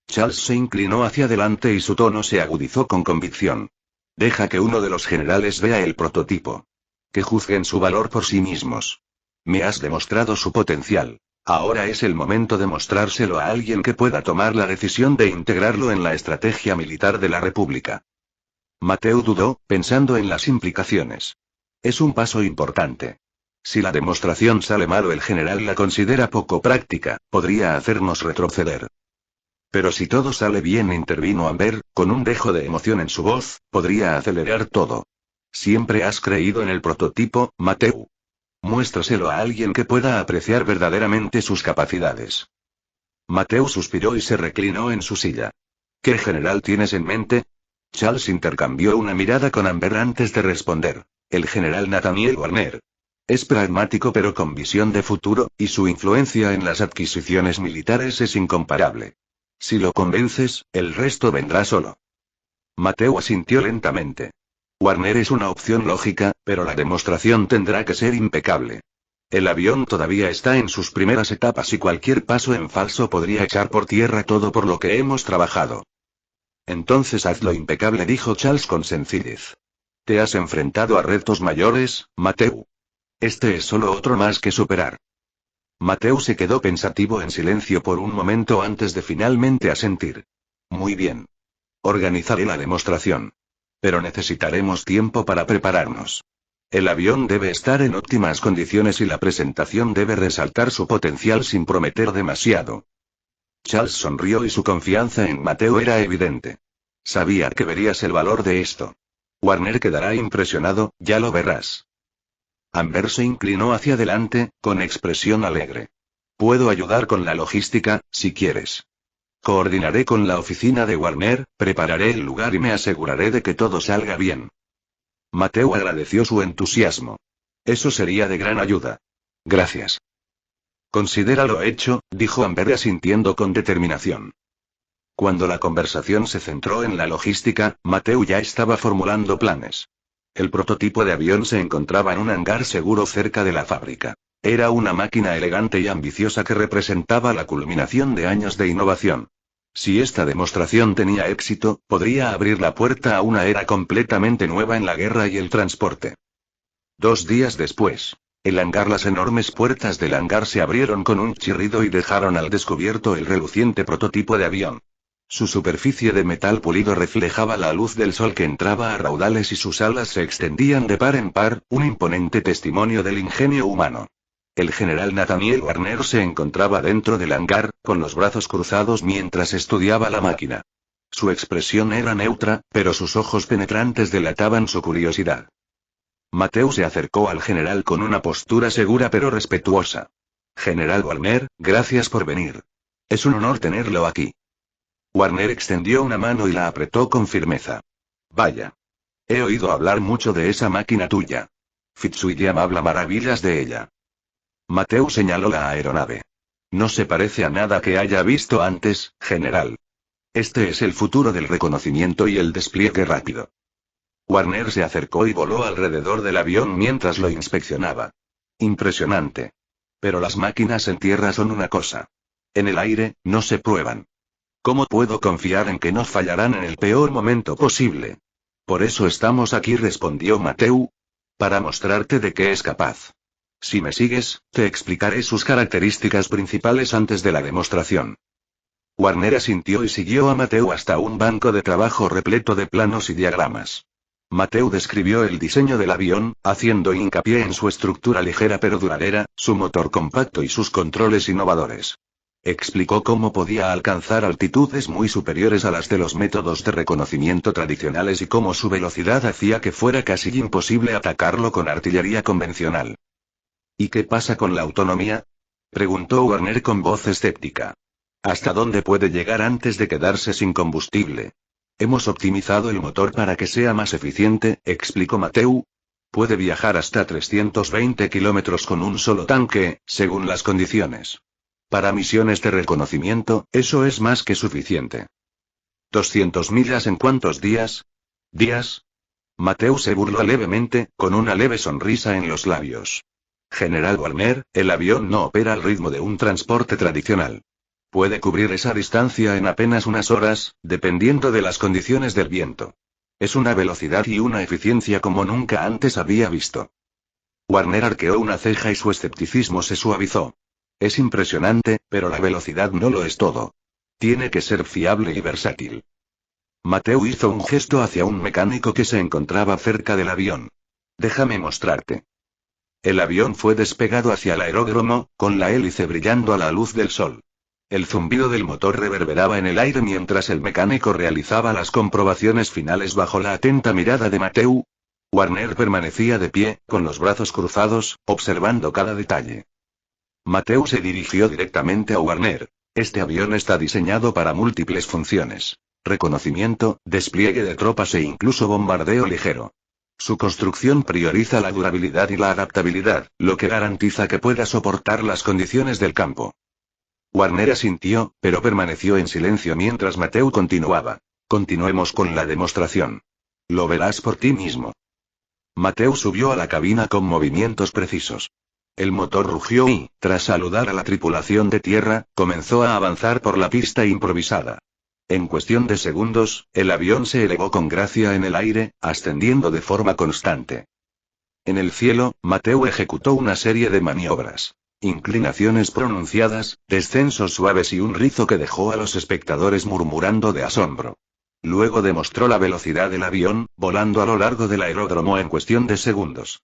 Speaker 1: Charles se inclinó hacia adelante y su tono se agudizó con convicción. Deja que uno de los generales vea el prototipo. Que juzguen su valor por sí mismos. Me has demostrado su potencial. Ahora es el momento de mostrárselo a alguien que pueda tomar la decisión de integrarlo en la estrategia militar de la República. Mateu dudó, pensando en las implicaciones. Es un paso importante. Si la demostración sale mal o el general la considera poco práctica, podría hacernos retroceder. Pero si todo sale bien, intervino Amber, con un dejo de emoción en su voz, podría acelerar todo. Siempre has creído en el prototipo, Mateu. Muéstraselo a alguien que pueda apreciar verdaderamente sus capacidades. Mateu suspiró y se reclinó en su silla. ¿Qué general tienes en mente? Charles intercambió una mirada con Amber antes de responder. El general Nathaniel Warner. Es pragmático pero con visión de futuro, y su influencia en las adquisiciones militares es incomparable. Si lo convences, el resto vendrá solo. Mateu asintió lentamente. Warner es una opción lógica, pero la demostración tendrá que ser impecable. El avión todavía está en sus primeras etapas y cualquier paso en falso podría echar por tierra todo por lo que hemos trabajado. Entonces hazlo impecable, dijo Charles con sencillez. Te has enfrentado a retos mayores, Matthew. Este es solo otro más que superar. Matthew se quedó pensativo en silencio por un momento antes de finalmente asentir. Muy bien. Organizaré la demostración. Pero necesitaremos tiempo para prepararnos. El avión debe estar en óptimas condiciones y la presentación debe resaltar su potencial sin prometer demasiado. Charles sonrió y su confianza en Matthew era evidente. Sabía que verías el valor de esto. Warner quedará impresionado, ya lo verás. Amber se inclinó hacia adelante, con expresión alegre. Puedo ayudar con la logística, si quieres. Coordinaré con la oficina de Warner, prepararé el lugar y me aseguraré de que todo salga bien. Matthew agradeció su entusiasmo. Eso sería de gran ayuda. Gracias. Considéralo hecho, dijo Amber asintiendo con determinación. Cuando la conversación se centró en la logística, Matthew ya estaba formulando planes. El prototipo de avión se encontraba en un hangar seguro cerca de la fábrica. Era una máquina elegante y ambiciosa que representaba la culminación de años de innovación. Si esta demostración tenía éxito, podría abrir la puerta a una era completamente nueva en la guerra y el transporte. 2 días después, las enormes puertas del hangar se abrieron con un chirrido y dejaron al descubierto el reluciente prototipo de avión. Su superficie de metal pulido reflejaba la luz del sol que entraba a raudales y sus alas se extendían de par en par, un imponente testimonio del ingenio humano. El general Nathaniel Warner se encontraba dentro del hangar, con los brazos cruzados mientras estudiaba la máquina. Su expresión era neutra, pero sus ojos penetrantes delataban su curiosidad. Matthew se acercó al general con una postura segura pero respetuosa. General Warner, gracias por venir. Es un honor tenerlo aquí. Warner extendió una mano y la apretó con firmeza. Vaya. He oído hablar mucho de esa máquina tuya. Fitzwilliam habla maravillas de ella. Matthew señaló la aeronave. No se parece a nada que haya visto antes, general. Este es el futuro del reconocimiento y el despliegue rápido. Warner se acercó y voló alrededor del avión mientras lo inspeccionaba. Impresionante. Pero las máquinas en tierra son una cosa. En el aire, no se prueban. ¿Cómo puedo confiar en que no fallarán en el peor momento posible? Por eso estamos aquí, respondió Matthew. Para mostrarte de qué es capaz. Si me sigues, te explicaré sus características principales antes de la demostración. Warner asintió y siguió a Matthew hasta un banco de trabajo repleto de planos y diagramas. Matthew describió el diseño del avión, haciendo hincapié en su estructura ligera pero duradera, su motor compacto y sus controles innovadores. Explicó cómo podía alcanzar altitudes muy superiores a las de los métodos de reconocimiento tradicionales y cómo su velocidad hacía que fuera casi imposible atacarlo con artillería convencional. ¿Y qué pasa con la autonomía? Preguntó Warner con voz escéptica. ¿Hasta dónde puede llegar antes de quedarse sin combustible? Hemos optimizado el motor para que sea más eficiente, explicó Matthew. Puede viajar hasta 320 kilómetros con un solo tanque, según las condiciones. Para misiones de reconocimiento, eso es más que suficiente. ¿200 millas en cuántos días? ¿Días? Matthew se burló levemente, con una leve sonrisa en los labios. General Warner, el avión no opera al ritmo de un transporte tradicional. Puede cubrir esa distancia en apenas unas horas, dependiendo de las condiciones del viento. Es una velocidad y una eficiencia como nunca antes había visto. Warner arqueó una ceja y su escepticismo se suavizó. Es impresionante, pero la velocidad no lo es todo. Tiene que ser fiable y versátil. Matthew hizo un gesto hacia un mecánico que se encontraba cerca del avión. Déjame mostrarte. El avión fue despegado hacia el aeródromo, con la hélice brillando a la luz del sol. El zumbido del motor reverberaba en el aire mientras el mecánico realizaba las comprobaciones finales bajo la atenta mirada de Matthew. Warner permanecía de pie, con los brazos cruzados, observando cada detalle. Matthew se dirigió directamente a Warner. Este avión está diseñado para múltiples funciones. Reconocimiento, despliegue de tropas e incluso bombardeo ligero. Su construcción prioriza la durabilidad y la adaptabilidad, lo que garantiza que pueda soportar las condiciones del campo. Warner asintió, pero permaneció en silencio mientras Matthew continuaba. Continuemos con la demostración. Lo verás por ti mismo. Mateo subió a la cabina con movimientos precisos. El motor rugió y, tras saludar a la tripulación de tierra, comenzó a avanzar por la pista improvisada. En cuestión de segundos, el avión se elevó con gracia en el aire, ascendiendo de forma constante. En el cielo, Mateo ejecutó una serie de maniobras. Inclinaciones pronunciadas, descensos suaves y un rizo que dejó a los espectadores murmurando de asombro. Luego demostró la velocidad del avión, volando a lo largo del aeródromo en cuestión de segundos.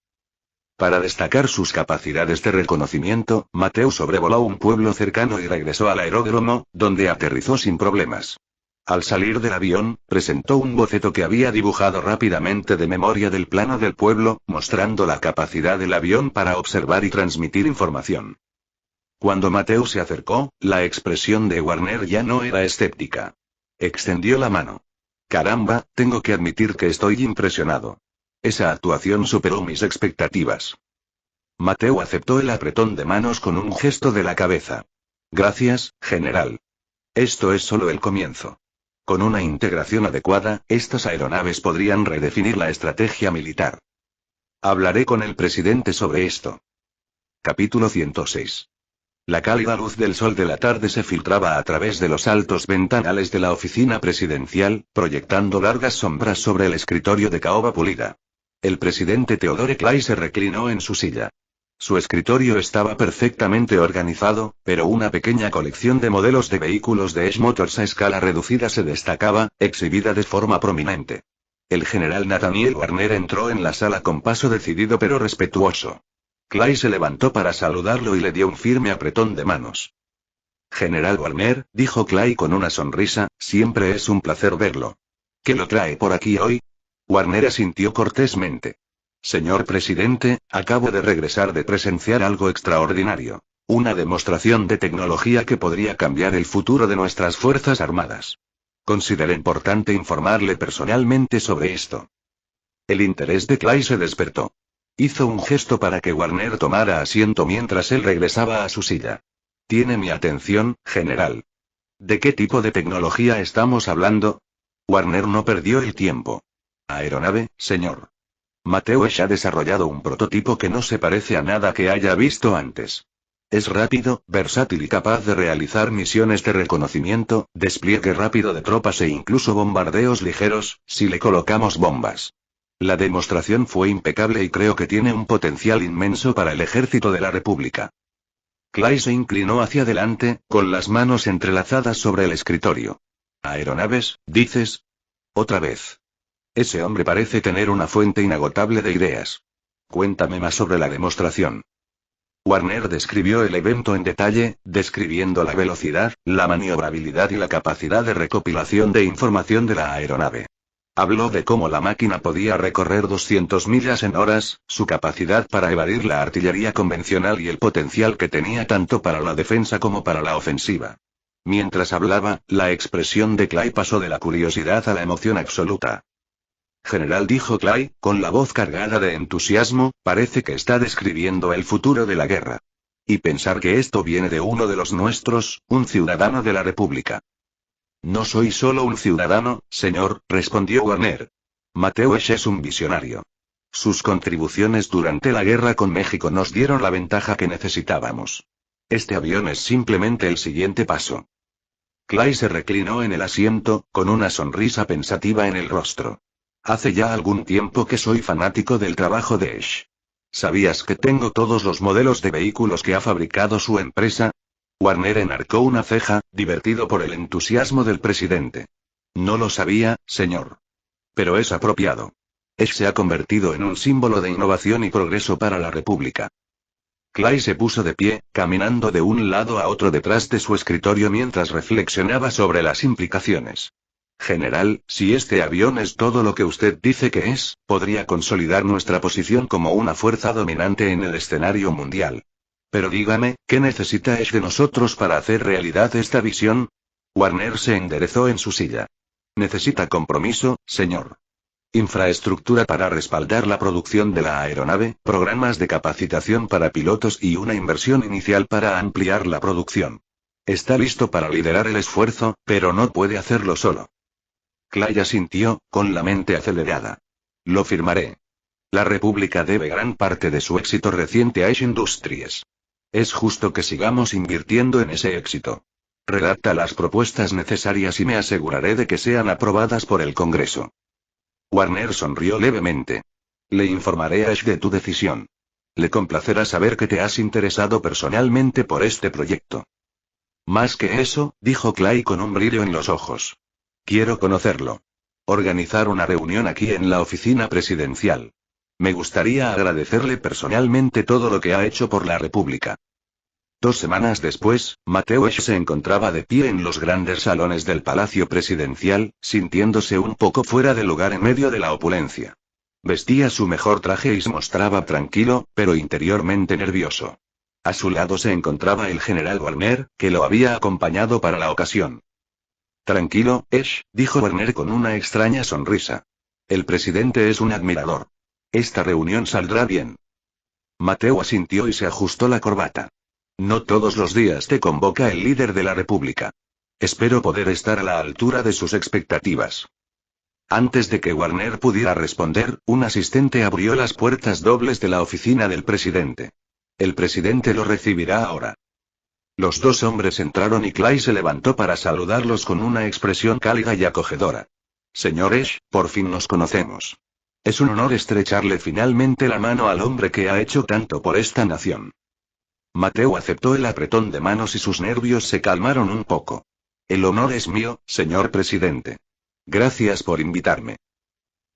Speaker 1: Para destacar sus capacidades de reconocimiento, Mateo sobrevoló un pueblo cercano y regresó al aeródromo, donde aterrizó sin problemas. Al salir del avión, presentó un boceto que había dibujado rápidamente de memoria del plano del pueblo, mostrando la capacidad del avión para observar y transmitir información. Cuando Mateo se acercó, la expresión de Warner ya no era escéptica. Extendió la mano. Caramba, tengo que admitir que estoy impresionado. Esa actuación superó mis expectativas. Mateo aceptó el apretón de manos con un gesto de la cabeza. Gracias, general. Esto es solo el comienzo. Con una integración adecuada, estas aeronaves podrían redefinir la estrategia militar. Hablaré con el presidente sobre esto. Capítulo 106. La cálida luz del sol de la tarde se filtraba a través de los altos ventanales de la oficina presidencial, proyectando largas sombras sobre el escritorio de caoba pulida. El presidente Theodore Clay se reclinó en su silla. Su escritorio estaba perfectamente organizado, pero una pequeña colección de modelos de vehículos de Edge Motors a escala reducida se destacaba, exhibida de forma prominente. El general Nathaniel Warner entró en la sala con paso decidido pero respetuoso. Clay se levantó para saludarlo y le dio un firme apretón de manos. General Warner, dijo Clay con una sonrisa, siempre es un placer verlo. ¿Qué lo trae por aquí hoy? Warner asintió cortésmente. Señor presidente, acabo de regresar de presenciar algo extraordinario. Una demostración de tecnología que podría cambiar el futuro de nuestras Fuerzas Armadas. Consideré importante informarle personalmente sobre esto. El interés de Clay se despertó. Hizo un gesto para que Warner tomara asiento mientras él regresaba a su silla. Tiene mi atención, general. ¿De qué tipo de tecnología estamos hablando? Warner no perdió el tiempo. Aeronave, señor. Mateo Esch ha desarrollado un prototipo que no se parece a nada que haya visto antes. Es rápido, versátil y capaz de realizar misiones de reconocimiento, despliegue rápido de tropas e incluso bombardeos ligeros, si le colocamos bombas. La demostración fue impecable y creo que tiene un potencial inmenso para el ejército de la República. Clay se inclinó hacia adelante, con las manos entrelazadas sobre el escritorio. ¿Aeronaves, dices? Otra vez. Ese hombre parece tener una fuente inagotable de ideas. Cuéntame más sobre la demostración. Warner describió el evento en detalle, describiendo la velocidad, la maniobrabilidad y la capacidad de recopilación de información de la aeronave. Habló de cómo la máquina podía recorrer 200 millas en horas, su capacidad para evadir la artillería convencional y el potencial que tenía tanto para la defensa como para la ofensiva. Mientras hablaba, la expresión de Clay pasó de la curiosidad a la emoción absoluta. General, dijo Clay, con la voz cargada de entusiasmo, parece que está describiendo el futuro de la guerra. Y pensar que esto viene de uno de los nuestros, un ciudadano de la República. No soy solo un ciudadano, señor, respondió Warner. Mateo Esch es un visionario. Sus contribuciones durante la guerra con México nos dieron la ventaja que necesitábamos. Este avión es simplemente el siguiente paso. Clay se reclinó en el asiento, con una sonrisa pensativa en el rostro. Hace ya algún tiempo que soy fanático del trabajo de Esch. ¿Sabías que tengo todos los modelos de vehículos que ha fabricado su empresa? Warner enarcó una ceja, divertido por el entusiasmo del presidente. No lo sabía, señor. Pero es apropiado. Esch se ha convertido en un símbolo de innovación y progreso para la República. Clay se puso de pie, caminando de un lado a otro detrás de su escritorio mientras reflexionaba sobre las implicaciones. General, si este avión es todo lo que usted dice que es, podría consolidar nuestra posición como una fuerza dominante en el escenario mundial. Pero dígame, ¿qué necesita Esch de nosotros para hacer realidad esta visión? Warner se enderezó en su silla. Necesita compromiso, señor. Infraestructura para respaldar la producción de la aeronave, programas de capacitación para pilotos y una inversión inicial para ampliar la producción. Está listo para liderar el esfuerzo, pero no puede hacerlo solo. Clay asintió, con la mente acelerada. Lo firmaré. La República debe gran parte de su éxito reciente a Ace Industries. Es justo que sigamos invirtiendo en ese éxito. Redacta las propuestas necesarias y me aseguraré de que sean aprobadas por el Congreso. Warner sonrió levemente. Le informaré a Ash de tu decisión. Le complacerá saber que te has interesado personalmente por este proyecto. Más que eso, dijo Clay con un brillo en los ojos. Quiero conocerlo. Organizar una reunión aquí en la oficina presidencial. Me gustaría agradecerle personalmente todo lo que ha hecho por la República. 2 semanas después, Mateusz se encontraba de pie en los grandes salones del Palacio Presidencial, sintiéndose un poco fuera de lugar en medio de la opulencia. Vestía su mejor traje y se mostraba tranquilo, pero interiormente nervioso. A su lado se encontraba el general Warner, que lo había acompañado para la ocasión. Tranquilo, Ash, dijo Warner con una extraña sonrisa. El presidente es un admirador. Esta reunión saldrá bien. Mateo asintió y se ajustó la corbata. No todos los días te convoca el líder de la República. Espero poder estar a la altura de sus expectativas. Antes de que Warner pudiera responder, un asistente abrió las puertas dobles de la oficina del presidente. El presidente lo recibirá ahora. Los dos hombres entraron y Clay se levantó para saludarlos con una expresión cálida y acogedora. Señor Ash, por fin nos conocemos. Es un honor estrecharle finalmente la mano al hombre que ha hecho tanto por esta nación. Mateo aceptó el apretón de manos y sus nervios se calmaron un poco. El honor es mío, señor presidente. Gracias por invitarme.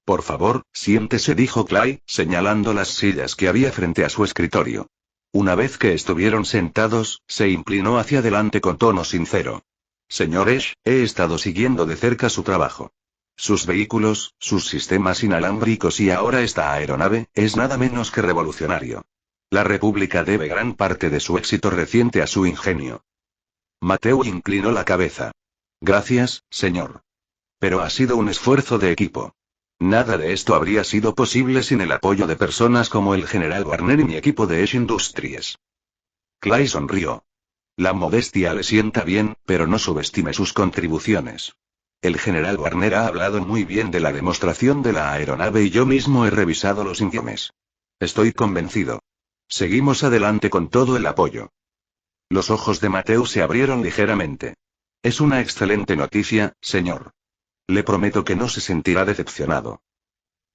Speaker 1: Por favor, siéntese, dijo Clay, señalando las sillas que había frente a su escritorio. Una vez que estuvieron sentados, se inclinó hacia adelante con tono sincero. Señor Ash, he estado siguiendo de cerca su trabajo. Sus vehículos, sus sistemas inalámbricos y ahora esta aeronave, es nada menos que revolucionario. La República debe gran parte de su éxito reciente a su ingenio. Mateo inclinó la cabeza. Gracias, señor. Pero ha sido un esfuerzo de equipo. Nada de esto habría sido posible sin el apoyo de personas como el general Warner y mi equipo de Ace Industries. Clay sonrió. La modestia le sienta bien, pero no subestime sus contribuciones. El general Warner ha hablado muy bien de la demostración de la aeronave y yo mismo he revisado los informes. Estoy convencido. Seguimos adelante con todo el apoyo. Los ojos de Mateo se abrieron ligeramente. Es una excelente noticia, señor. Le prometo que no se sentirá decepcionado.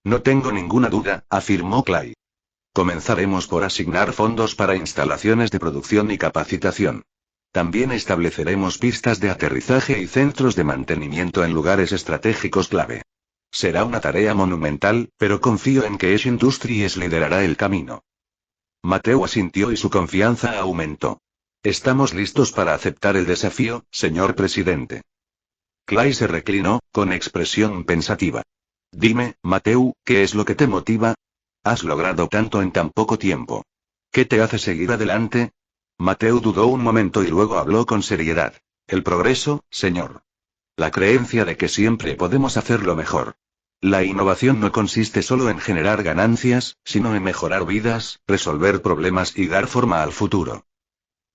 Speaker 1: No tengo ninguna duda, afirmó Clay. Comenzaremos por asignar fondos para instalaciones de producción y capacitación. También estableceremos pistas de aterrizaje y centros de mantenimiento en lugares estratégicos clave. Será una tarea monumental, pero confío en que Ace Industries liderará el camino. Mateo asintió y su confianza aumentó. Estamos listos para aceptar el desafío, señor presidente. Clay se reclinó, con expresión pensativa. Dime, Mateo, ¿qué es lo que te motiva? Has logrado tanto en tan poco tiempo. ¿Qué te hace seguir adelante? Mateo dudó un momento y luego habló con seriedad. El progreso, señor. La creencia de que siempre podemos hacerlo mejor. La innovación no consiste solo en generar ganancias, sino en mejorar vidas, resolver problemas y dar forma al futuro.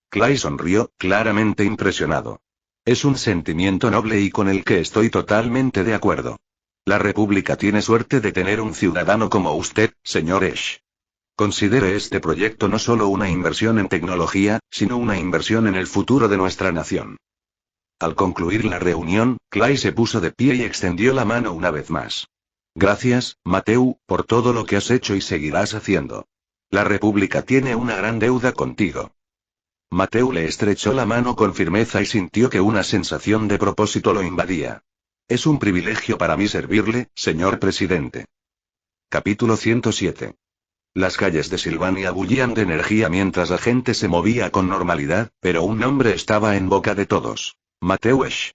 Speaker 1: Clay sonrió, claramente impresionado. Es un sentimiento noble y con el que estoy totalmente de acuerdo. La República tiene suerte de tener un ciudadano como usted, señor Ash. Considere este proyecto no solo una inversión en tecnología, sino una inversión en el futuro de nuestra nación. Al concluir la reunión, Clay se puso de pie y extendió la mano una vez más. Gracias, Mateo, por todo lo que has hecho y seguirás haciendo. La República tiene una gran deuda contigo. Mateo le estrechó la mano con firmeza y sintió que una sensación de propósito lo invadía. Es un privilegio para mí servirle, señor presidente. Capítulo 107. Las calles de Silvania bullían de energía mientras la gente se movía con normalidad, pero un nombre estaba en boca de todos. Mateo Ash.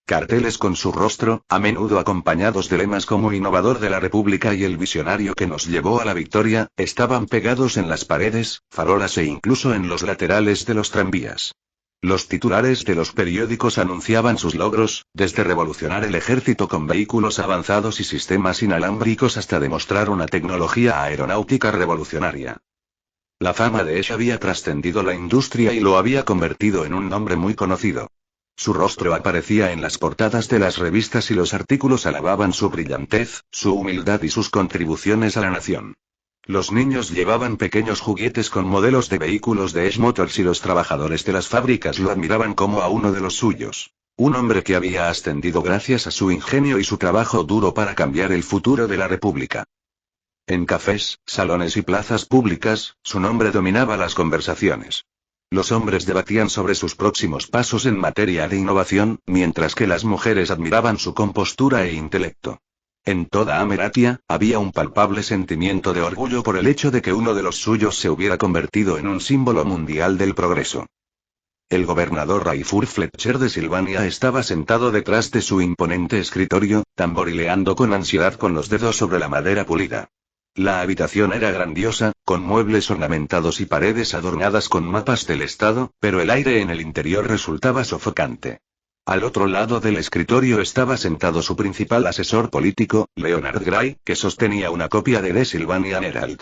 Speaker 1: Carteles con su rostro, a menudo acompañados de lemas como innovador de la República y el visionario que nos llevó a la victoria, estaban pegados en las paredes, farolas e incluso en los laterales de los tranvías. Los titulares de los periódicos anunciaban sus logros, desde revolucionar el ejército con vehículos avanzados y sistemas inalámbricos hasta demostrar una tecnología aeronáutica revolucionaria. La fama de Ash había trascendido la industria y lo había convertido en un nombre muy conocido. Su rostro aparecía en las portadas de las revistas y los artículos alababan su brillantez, su humildad y sus contribuciones a la nación. Los niños llevaban pequeños juguetes con modelos de vehículos de Ash Motors y los trabajadores de las fábricas lo admiraban como a uno de los suyos. Un hombre que había ascendido gracias a su ingenio y su trabajo duro para cambiar el futuro de la República. En cafés, salones y plazas públicas, su nombre dominaba las conversaciones. Los hombres debatían sobre sus próximos pasos en materia de innovación, mientras que las mujeres admiraban su compostura e intelecto. En toda Ameratia, había un palpable sentimiento de orgullo por el hecho de que uno de los suyos se hubiera convertido en un símbolo mundial del progreso. El gobernador Rayford Fletcher de Silvania estaba sentado detrás de su imponente escritorio, tamborileando con ansiedad con los dedos sobre la madera pulida. La habitación era grandiosa, con muebles ornamentados y paredes adornadas con mapas del estado, pero el aire en el interior resultaba sofocante. Al otro lado del escritorio estaba sentado su principal asesor político, Leonard Gray, que sostenía una copia de The Sylvanian Herald.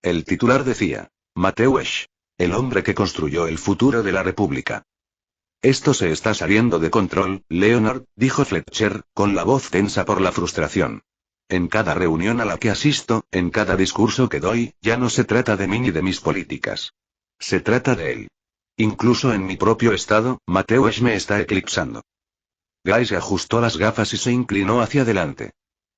Speaker 1: El titular decía: Matthew Ash, el hombre que construyó el futuro de la República. Esto se está saliendo de control, Leonard, dijo Fletcher, con la voz tensa por la frustración. En cada reunión a la que asisto, en cada discurso que doy, ya no se trata de mí ni de mis políticas. Se trata de él. Incluso en mi propio estado, Matthew Ash me está eclipsando. Gray se ajustó las gafas y se inclinó hacia adelante.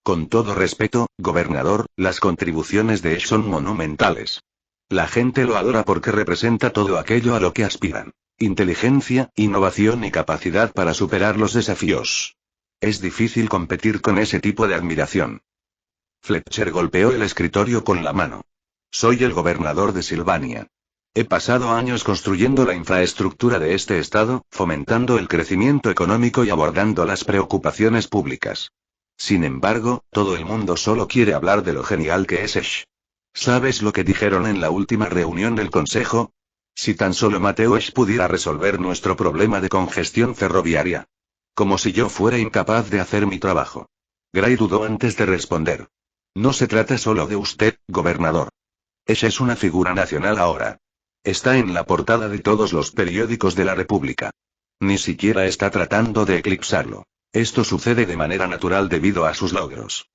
Speaker 1: Con todo respeto, gobernador, las contribuciones de Ash son monumentales. La gente lo adora porque representa todo aquello a lo que aspiran. Inteligencia, innovación y capacidad para superar los desafíos. Es difícil competir con ese tipo de admiración. Fletcher golpeó el escritorio con la mano. Soy el gobernador de Silvania. He pasado años construyendo la infraestructura de este estado, fomentando el crecimiento económico y abordando las preocupaciones públicas. Sin embargo, todo el mundo solo quiere hablar de lo genial que es Ash. ¿Sabes lo que dijeron en la última reunión del consejo? Si tan solo Matthew Ash pudiera resolver nuestro problema de congestión ferroviaria. Como si yo fuera incapaz de hacer mi trabajo. Gray dudó antes de responder. No se trata solo de usted, gobernador. Ash es una figura nacional ahora. Está en la portada de todos los periódicos de la República. Ni siquiera está tratando de eclipsarlo. Esto sucede de manera natural debido a sus logros.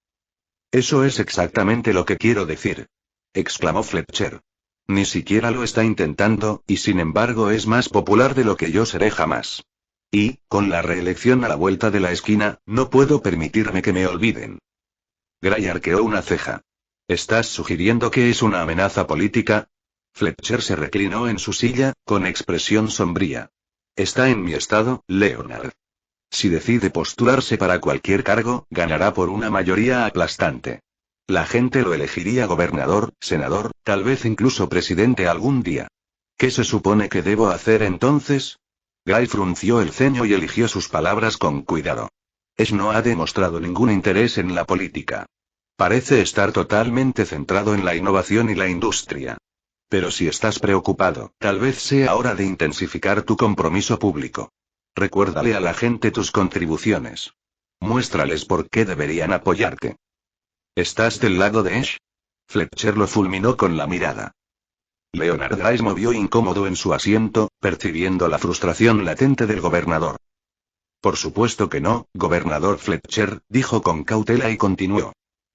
Speaker 1: Eso es exactamente lo que quiero decir. Exclamó Fletcher. Ni siquiera lo está intentando, y sin embargo es más popular de lo que yo seré jamás. Y, con la reelección a la vuelta de la esquina, no puedo permitirme que me olviden. Gray arqueó una ceja. ¿Estás sugiriendo que es una amenaza política? Fletcher se reclinó en su silla, con expresión sombría. Está en mi estado, Leonard. Si decide postularse para cualquier cargo, ganará por una mayoría aplastante. La gente lo elegiría gobernador, senador, tal vez incluso presidente algún día. ¿Qué se supone que debo hacer entonces? Gray frunció el ceño y eligió sus palabras con cuidado. Ash no ha demostrado ningún interés en la política. Parece estar totalmente centrado en la innovación y la industria. Pero si estás preocupado, tal vez sea hora de intensificar tu compromiso público. Recuérdale a la gente tus contribuciones. Muéstrales por qué deberían apoyarte. ¿Estás del lado de Ash? Fletcher lo fulminó con la mirada. Leonard Gray movió incómodo en su asiento, percibiendo la frustración latente del gobernador. Por supuesto que no, gobernador Fletcher, dijo con cautela y continuó.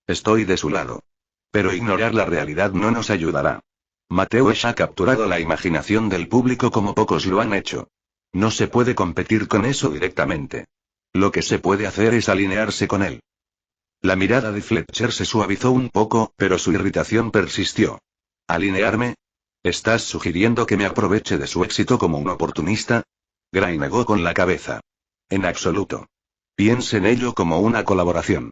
Speaker 1: Estoy de su lado. Pero ignorar la realidad no nos ayudará. Matthew Ash ha capturado la imaginación del público como pocos lo han hecho. No se puede competir con eso directamente. Lo que se puede hacer es alinearse con él. La mirada de Fletcher se suavizó un poco, pero su irritación persistió. ¿Alinearme? ¿Estás sugiriendo que me aproveche de su éxito como un oportunista? Gray negó con la cabeza. En absoluto. Piense en ello como una colaboración.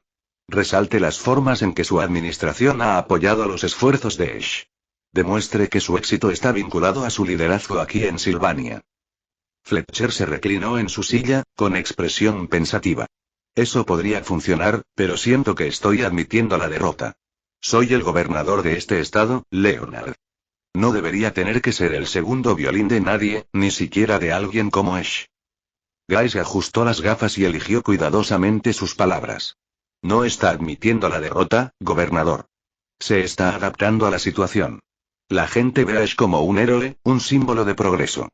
Speaker 1: Resalte las formas en que su administración ha apoyado los esfuerzos de Ash. Demuestre que su éxito está vinculado a su liderazgo aquí en Silvania. Fletcher se reclinó en su silla, con expresión pensativa. Eso podría funcionar, pero siento que estoy admitiendo la derrota. Soy el gobernador de este estado, Leonard. No debería tener que ser el segundo violín de nadie, ni siquiera de alguien como Ash. Gray se ajustó las gafas y eligió cuidadosamente sus palabras. No está admitiendo la derrota, gobernador. Se está adaptando a la situación. La gente ve a Ash como un héroe, un símbolo de progreso.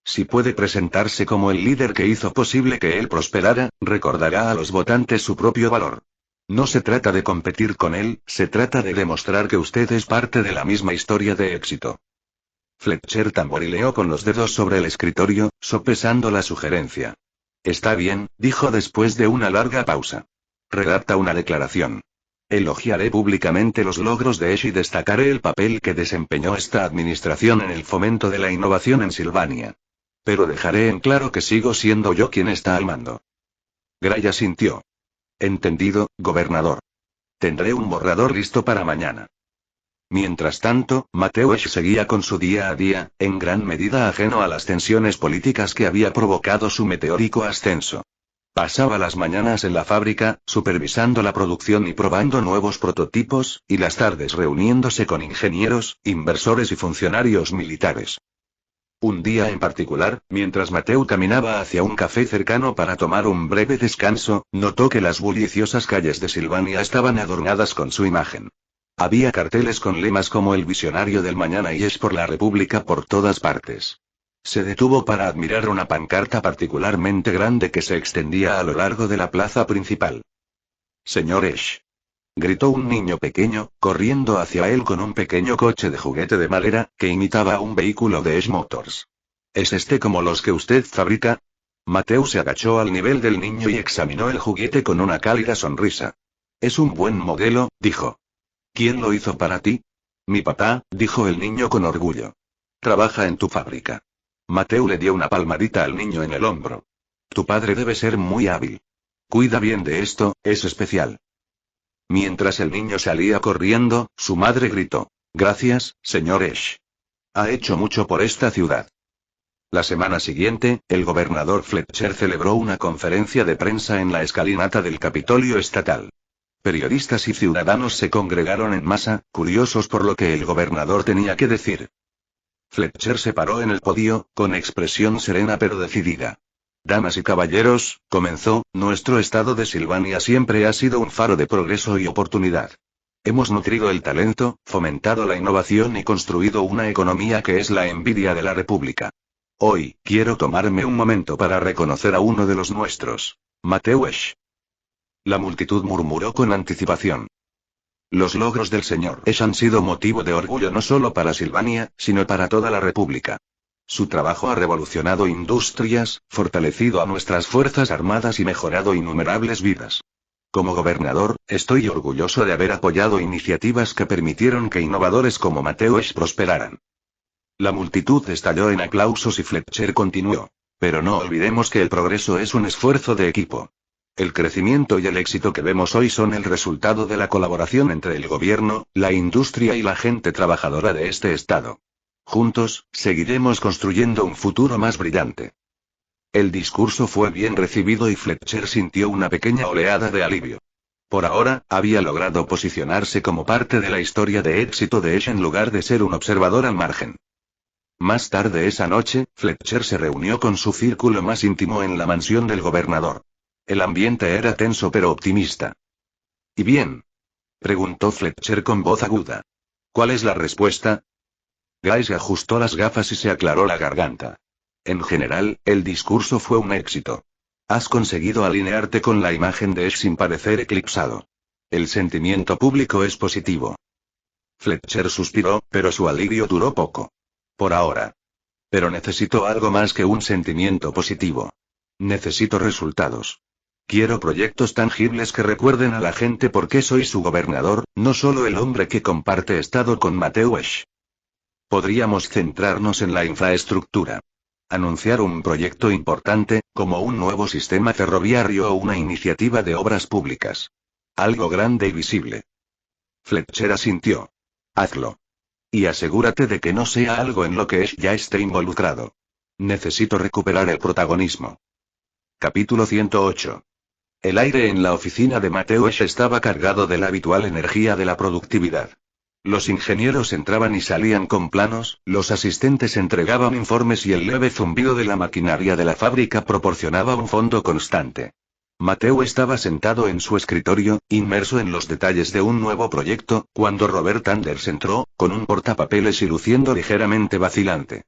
Speaker 1: Si puede presentarse como el líder que hizo posible que él prosperara, recordará a los votantes su propio valor. No se trata de competir con él, se trata de demostrar que usted es parte de la misma historia de éxito. Fletcher tamborileó con los dedos sobre el escritorio, sopesando la sugerencia. Está bien, dijo después de una larga pausa. Redacta una declaración. Elogiaré públicamente los logros de Ash y destacaré el papel que desempeñó esta administración en el fomento de la innovación en Silvania. Pero dejaré en claro que sigo siendo yo quien está al mando. Gray asintió. Entendido, gobernador. Tendré un borrador listo para mañana. Mientras tanto, Mateusz seguía con su día a día, en gran medida ajeno a las tensiones políticas que había provocado su meteórico ascenso. Pasaba las mañanas en la fábrica, supervisando la producción y probando nuevos prototipos, y las tardes reuniéndose con ingenieros, inversores y funcionarios militares. Un día en particular, mientras Mateu caminaba hacia un café cercano para tomar un breve descanso, notó que las bulliciosas calles de Silvania estaban adornadas con su imagen. Había carteles con lemas como el visionario del mañana y es por la República por todas partes. Se detuvo para admirar una pancarta particularmente grande que se extendía a lo largo de la plaza principal. «Señor Ash», gritó un niño pequeño, corriendo hacia él con un pequeño coche de juguete de madera, que imitaba a un vehículo de Ash Motors. «¿Es este como los que usted fabrica?» Mateu se agachó al nivel del niño y examinó el juguete con una cálida sonrisa. «Es un buen modelo», dijo. «¿Quién lo hizo para ti?» «Mi papá», dijo el niño con orgullo. «Trabaja en tu fábrica». Mateu le dio una palmadita al niño en el hombro. «Tu padre debe ser muy hábil. Cuida bien de esto, es especial». Mientras el niño salía corriendo, su madre gritó. «Gracias, señor Ash. Ha hecho mucho por esta ciudad». La semana siguiente, el gobernador Fletcher celebró una conferencia de prensa en la escalinata del Capitolio Estatal. Periodistas y ciudadanos se congregaron en masa, curiosos por lo que el gobernador tenía que decir. Fletcher se paró en el podio, con expresión serena pero decidida. «Damas y caballeros», comenzó, «nuestro estado de Silvania siempre ha sido un faro de progreso y oportunidad. Hemos nutrido el talento, fomentado la innovación y construido una economía que es la envidia de la República. Hoy, quiero tomarme un momento para reconocer a uno de los nuestros. Mateusz». La multitud murmuró con anticipación. Los logros del señor Ash han sido motivo de orgullo no solo para Silvania, sino para toda la República. Su trabajo ha revolucionado industrias, fortalecido a nuestras fuerzas armadas y mejorado innumerables vidas. Como gobernador, estoy orgulloso de haber apoyado iniciativas que permitieron que innovadores como Mateusz prosperaran. La multitud estalló en aplausos y Fletcher continuó. Pero no olvidemos que el progreso es un esfuerzo de equipo. El crecimiento y el éxito que vemos hoy son el resultado de la colaboración entre el gobierno, la industria y la gente trabajadora de este estado. Juntos, seguiremos construyendo un futuro más brillante. El discurso fue bien recibido y Fletcher sintió una pequeña oleada de alivio. Por ahora, había logrado posicionarse como parte de la historia de éxito de Ash en lugar de ser un observador al margen. Más tarde esa noche, Fletcher se reunió con su círculo más íntimo en la mansión del gobernador. El ambiente era tenso pero optimista. ¿Y bien?, preguntó Fletcher con voz aguda. ¿Cuál es la respuesta? Gray se ajustó las gafas y se aclaró la garganta. En general, el discurso fue un éxito. Has conseguido alinearte con la imagen de Ash sin parecer eclipsado. El sentimiento público es positivo. Fletcher suspiró, pero su alivio duró poco. Por ahora. Pero necesito algo más que un sentimiento positivo. Necesito resultados. Quiero proyectos tangibles que recuerden a la gente por qué soy su gobernador, no solo el hombre que comparte estado con Mateusz. Podríamos centrarnos en la infraestructura. Anunciar un proyecto importante, como un nuevo sistema ferroviario o una iniciativa de obras públicas. Algo grande y visible. Fletcher asintió. Hazlo. Y asegúrate de que no sea algo en lo que Ash ya esté involucrado. Necesito recuperar el protagonismo. Capítulo 108. El aire en la oficina de Mateusz estaba cargado de la habitual energía de la productividad. Los ingenieros entraban y salían con planos, los asistentes entregaban informes y el leve zumbido de la maquinaria de la fábrica proporcionaba un fondo constante. Mateu estaba sentado en su escritorio, inmerso en los detalles de un nuevo proyecto, cuando Robert Anders entró, con un portapapeles y luciendo ligeramente vacilante.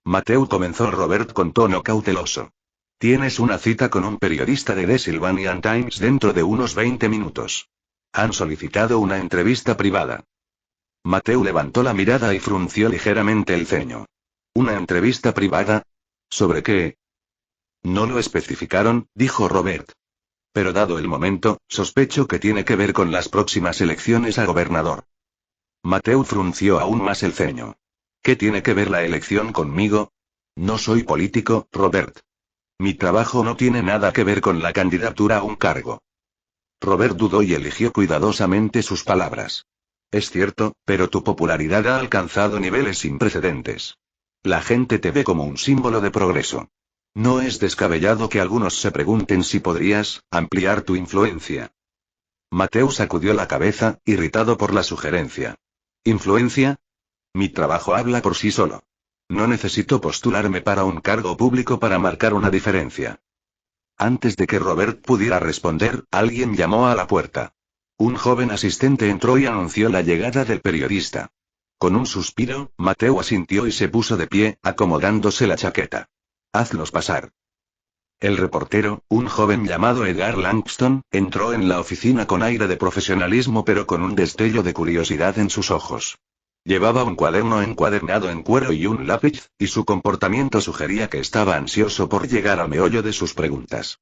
Speaker 1: Mateu, comenzó Robert con tono cauteloso. Tienes una cita con un periodista de The Sylvanian Times dentro de unos 20 minutos. Han solicitado una entrevista privada. Mateu levantó la mirada y frunció ligeramente el ceño. ¿Una entrevista privada? ¿Sobre qué? No lo especificaron, dijo Robert. Pero dado el momento, sospecho que tiene que ver con las próximas elecciones a gobernador. Mateu frunció aún más el ceño. ¿Qué tiene que ver la elección conmigo? No soy político, Robert. Mi trabajo no tiene nada que ver con la candidatura a un cargo. Robert dudó y eligió cuidadosamente sus palabras. Es cierto, pero tu popularidad ha alcanzado niveles sin precedentes. La gente te ve como un símbolo de progreso. No es descabellado que algunos se pregunten si podrías ampliar tu influencia. Mateu sacudió la cabeza, irritado por la sugerencia. ¿Influencia? Mi trabajo habla por sí solo. No necesito postularme para un cargo público para marcar una diferencia. Antes de que Robert pudiera responder, alguien llamó a la puerta. Un joven asistente entró y anunció la llegada del periodista. Con un suspiro, Mateu asintió y se puso de pie, acomodándose la chaqueta. Hazlos pasar. El reportero, un joven llamado Edgar Langston, entró en la oficina con aire de profesionalismo pero con un destello de curiosidad en sus ojos. Llevaba un cuaderno encuadernado en cuero y un lápiz, y su comportamiento sugería que estaba ansioso por llegar al meollo de sus preguntas.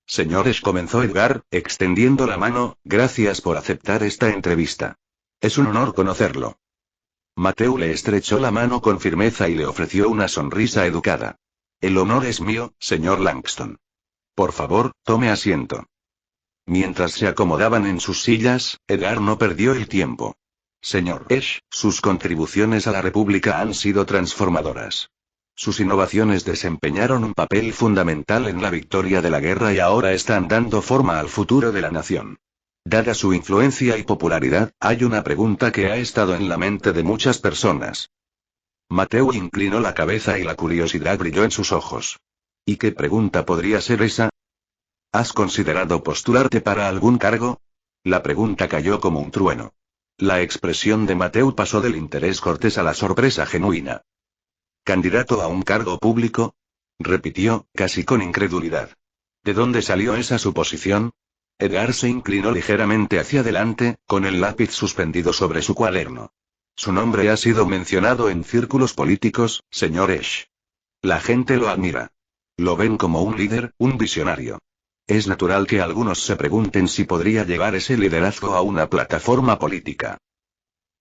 Speaker 1: Señores, comenzó Edgar, extendiendo la mano, gracias por aceptar esta entrevista. Es un honor conocerlo. Mateu le estrechó la mano con firmeza y le ofreció una sonrisa educada. El honor es mío, señor Langston. Por favor, tome asiento. Mientras se acomodaban en sus sillas, Edgar no perdió el tiempo. Señor Esch, sus contribuciones a la República han sido transformadoras. Sus innovaciones desempeñaron un papel fundamental en la victoria de la guerra y ahora están dando forma al futuro de la nación. Dada su influencia y popularidad, hay una pregunta que ha estado en la mente de muchas personas. Mateu inclinó la cabeza y la curiosidad brilló en sus ojos. ¿Y qué pregunta podría ser esa? ¿Has considerado postularte para algún cargo? La pregunta cayó como un trueno. La expresión de Mateu pasó del interés cortés a la sorpresa genuina. ¿Candidato a un cargo público? Repitió, casi con incredulidad. ¿De dónde salió esa suposición? Edgar se inclinó ligeramente hacia adelante, con el lápiz suspendido sobre su cuaderno. Su nombre ha sido mencionado en círculos políticos, señor Esch. La gente lo admira. Lo ven como un líder, un visionario. Es natural que algunos se pregunten si podría llevar ese liderazgo a una plataforma política.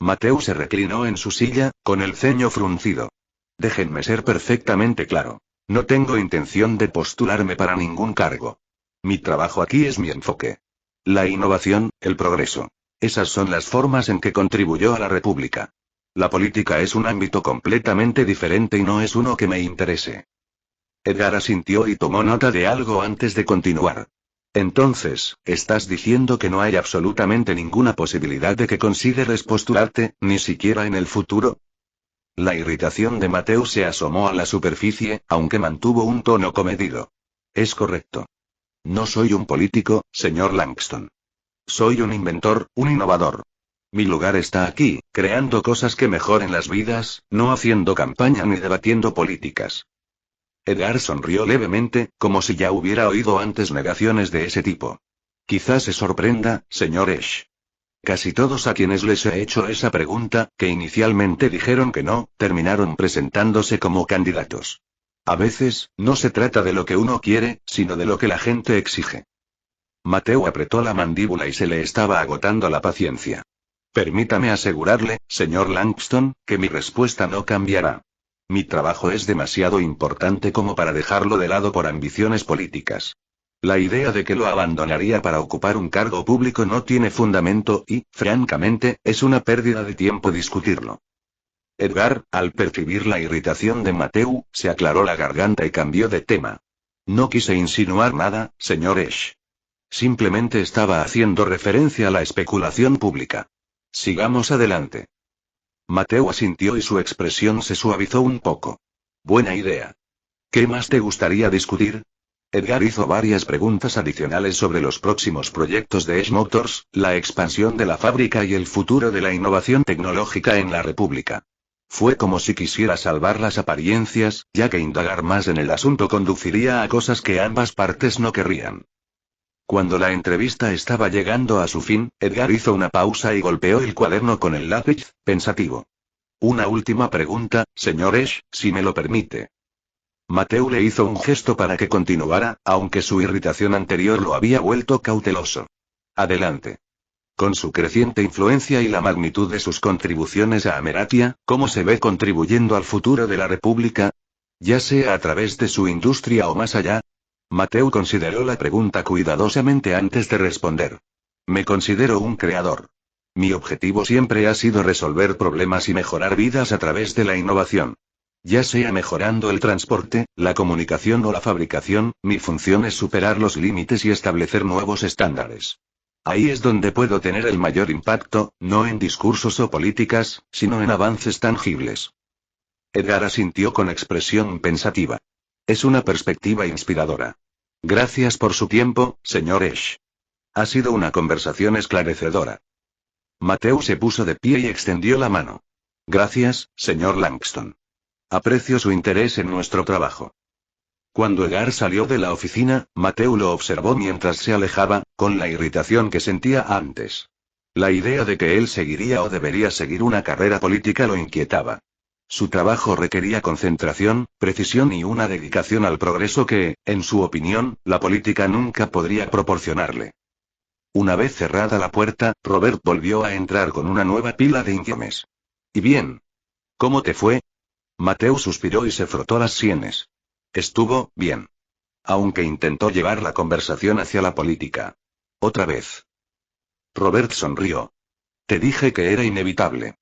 Speaker 1: Mateu se reclinó en su silla, con el ceño fruncido. Déjenme ser perfectamente claro. No tengo intención de postularme para ningún cargo. Mi trabajo aquí es mi enfoque. La innovación, el progreso. Esas son las formas en que contribuyó a la República. La política es un ámbito completamente diferente y no es uno que me interese. Edgar asintió y tomó nota de algo antes de continuar. Entonces, ¿estás diciendo que no hay absolutamente ninguna posibilidad de que consideres postularte, ni siquiera en el futuro? La irritación de Mateu se asomó a la superficie, aunque mantuvo un tono comedido. Es correcto. No soy un político, señor Langston. Soy un inventor, un innovador. Mi lugar está aquí, creando cosas que mejoren las vidas, no haciendo campaña ni debatiendo políticas. Edgar sonrió levemente, como si ya hubiera oído antes negaciones de ese tipo. Quizás se sorprenda, señor Esch. Casi todos a quienes les he hecho esa pregunta, que inicialmente dijeron que no, terminaron presentándose como candidatos. A veces, no se trata de lo que uno quiere, sino de lo que la gente exige. Mateu apretó la mandíbula y se le estaba agotando la paciencia. Permítame asegurarle, señor Langston, que mi respuesta no cambiará. Mi trabajo es demasiado importante como para dejarlo de lado por ambiciones políticas. La idea de que lo abandonaría para ocupar un cargo público no tiene fundamento y, francamente, es una pérdida de tiempo discutirlo. Edgar, al percibir la irritación de Mateu, se aclaró la garganta y cambió de tema. No quise insinuar nada, señor Esch. Simplemente estaba haciendo referencia a la especulación pública. Sigamos adelante. Mateu asintió y su expresión se suavizó un poco. Buena idea. ¿Qué más te gustaría discutir? Edgar hizo varias preguntas adicionales sobre los próximos proyectos de Esch Motors, la expansión de la fábrica y el futuro de la innovación tecnológica en la República. Fue como si quisiera salvar las apariencias, ya que indagar más en el asunto conduciría a cosas que ambas partes no querrían. Cuando la entrevista estaba llegando a su fin, Edgar hizo una pausa y golpeó el cuaderno con el lápiz, pensativo. Una última pregunta, señor Esch, si me lo permite. Mateu le hizo un gesto para que continuara, aunque su irritación anterior lo había vuelto cauteloso. Adelante. Con su creciente influencia y la magnitud de sus contribuciones a Ameratia, ¿cómo se ve contribuyendo al futuro de la República? Ya sea a través de su industria o más allá. Mateu consideró la pregunta cuidadosamente antes de responder. Me considero un creador. Mi objetivo siempre ha sido resolver problemas y mejorar vidas a través de la innovación. Ya sea mejorando el transporte, la comunicación o la fabricación, mi función es superar los límites y establecer nuevos estándares. Ahí es donde puedo tener el mayor impacto, no en discursos o políticas, sino en avances tangibles. Edgar asintió con expresión pensativa. Es una perspectiva inspiradora. Gracias por su tiempo, señor Esch. Ha sido una conversación esclarecedora. Mateu se puso de pie y extendió la mano. Gracias, señor Langston. Aprecio su interés en nuestro trabajo. Cuando Edgar salió de la oficina, Mateu lo observó mientras se alejaba, con la irritación que sentía antes. La idea de que él seguiría o debería seguir una carrera política lo inquietaba. Su trabajo requería concentración, precisión y una dedicación al progreso que, en su opinión, la política nunca podría proporcionarle. Una vez cerrada la puerta, Robert volvió a entrar con una nueva pila de informes. ¿Y bien? ¿Cómo te fue? Mateu suspiró y se frotó las sienes. Estuvo bien. Aunque intentó llevar la conversación hacia la política. Otra vez. Robert sonrió. Te dije que era inevitable.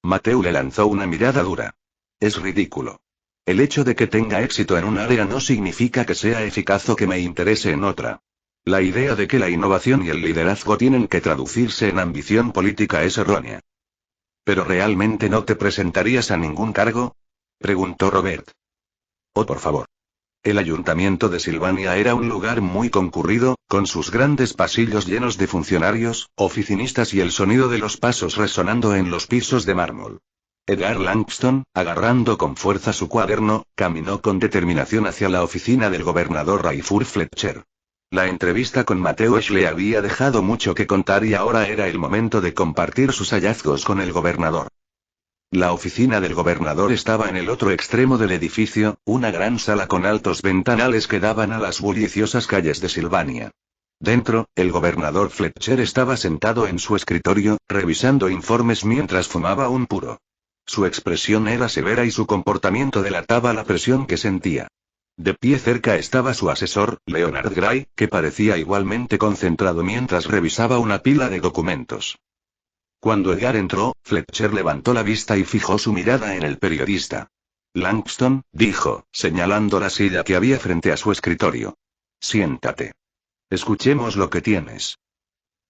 Speaker 1: Mateu le lanzó una mirada dura. Es ridículo. El hecho de que tenga éxito en un área no significa que sea eficaz o que me interese en otra. La idea de que la innovación y el liderazgo tienen que traducirse en ambición política es errónea. ¿Pero realmente no te presentarías a ningún cargo? Preguntó Robert. Oh, por favor. El ayuntamiento de Silvania era un lugar muy concurrido, con sus grandes pasillos llenos de funcionarios, oficinistas y el sonido de los pasos resonando en los pisos de mármol. Edgar Langston, agarrando con fuerza su cuaderno, caminó con determinación hacia la oficina del gobernador Rayford Fletcher. La entrevista con Mateu Esch le había dejado mucho que contar y ahora era el momento de compartir sus hallazgos con el gobernador. La oficina del gobernador estaba en el otro extremo del edificio, una gran sala con altos ventanales que daban a las bulliciosas calles de Silvania. Dentro, el gobernador Fletcher estaba sentado en su escritorio, revisando informes mientras fumaba un puro. Su expresión era severa y su comportamiento delataba la presión que sentía. De pie cerca estaba su asesor, Leonard Gray, que parecía igualmente concentrado mientras revisaba una pila de documentos. Cuando Edgar entró, Fletcher levantó la vista y fijó su mirada en el periodista. Langston, dijo, señalando la silla que había frente a su escritorio. Siéntate. Escuchemos lo que tienes.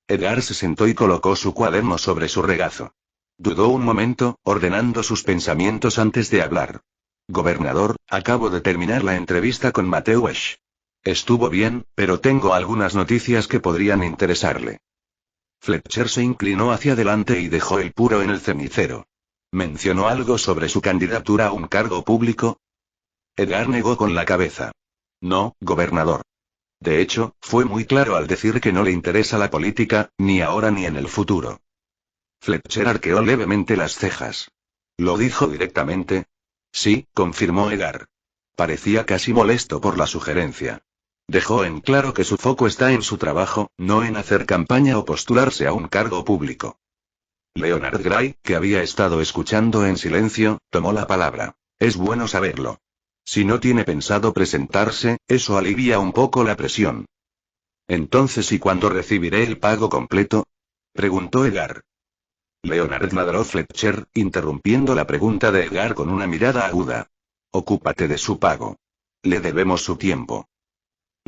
Speaker 1: Edgar se sentó y colocó su cuaderno sobre su regazo. Dudó un momento, ordenando sus pensamientos antes de hablar. Gobernador, acabo de terminar la entrevista con Mateu Esch. Estuvo bien, pero tengo algunas noticias que podrían interesarle. Fletcher se inclinó hacia adelante y dejó el puro en el cenicero. ¿Mencionó algo sobre su candidatura a un cargo público? Edgar negó con la cabeza. No, gobernador. De hecho, fue muy claro al decir que no le interesa la política, ni ahora ni en el futuro. Fletcher arqueó levemente las cejas. ¿Lo dijo directamente? Sí, confirmó Edgar. Parecía casi molesto por la sugerencia. Dejó en claro que su foco está en su trabajo, no en hacer campaña o postularse a un cargo público. Leonard Gray, que había estado escuchando en silencio, tomó la palabra. Es bueno saberlo. Si no tiene pensado presentarse, eso alivia un poco la presión. Entonces, ¿y cuándo recibiré el pago completo? Preguntó Edgar. Leonard ladró Fletcher, interrumpiendo la pregunta de Edgar con una mirada aguda. Ocúpate de su pago. Le debemos su tiempo.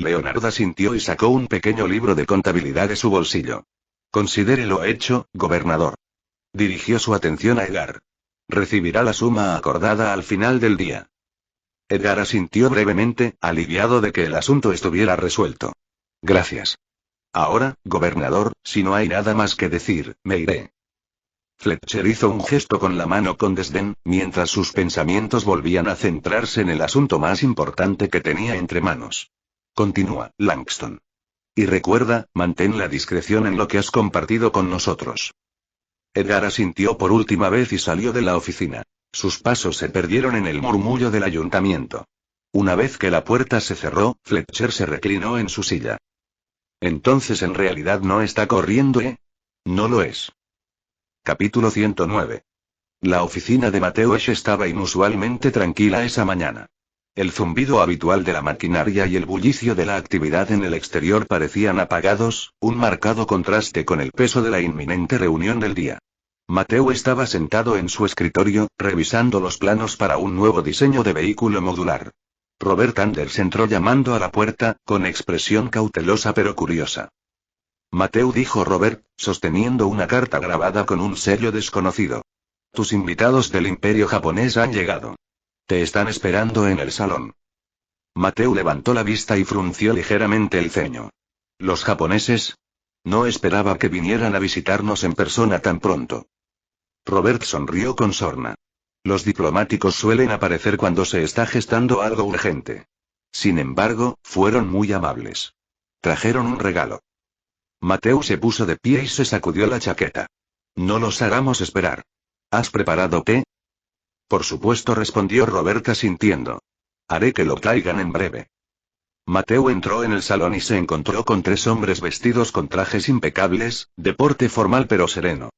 Speaker 1: Leonard asintió y sacó un pequeño libro de contabilidad de su bolsillo. Considérelo hecho, gobernador. Dirigió su atención a Edgar. Recibirá la suma acordada al final del día. Edgar asintió brevemente, aliviado de que el asunto estuviera resuelto. Gracias. Ahora, gobernador, si no hay nada más que decir, me iré. Fletcher hizo un gesto con la mano con desdén, mientras sus pensamientos volvían a centrarse en el asunto más importante que tenía entre manos. Continúa, Langston. Y recuerda, mantén la discreción en lo que has compartido con nosotros. Edgar asintió por última vez y salió de la oficina. Sus pasos se perdieron en el murmullo del ayuntamiento. Una vez que la puerta se cerró, Fletcher se reclinó en su silla. Entonces en realidad no está corriendo, ¿eh? No lo es. Capítulo 109. La oficina de Mateusz estaba inusualmente tranquila esa mañana. El zumbido habitual de la maquinaria y el bullicio de la actividad en el exterior parecían apagados, un marcado contraste con el peso de la inminente reunión del día. Mateo estaba sentado en su escritorio, revisando los planos para un nuevo diseño de vehículo modular. Robert Anders entró llamando a la puerta, con expresión cautelosa pero curiosa. Mateo, dijo Robert, sosteniendo una carta grabada con un sello desconocido. Tus invitados del Imperio japonés han llegado. Te están esperando en el salón. Mateo levantó la vista y frunció ligeramente el ceño. ¿Los japoneses? No esperaba que vinieran a visitarnos en persona tan pronto. Robert sonrió con sorna. Los diplomáticos suelen aparecer cuando se está gestando algo urgente. Sin embargo, fueron muy amables. Trajeron un regalo. Mateo se puso de pie y se sacudió la chaqueta. No los hagamos esperar. ¿Has preparado té? Por supuesto, respondió Robert asintiendo. Haré que lo traigan en breve. Mateo entró en el salón y se encontró con 3 hombres vestidos con trajes impecables, de porte formal pero sereno.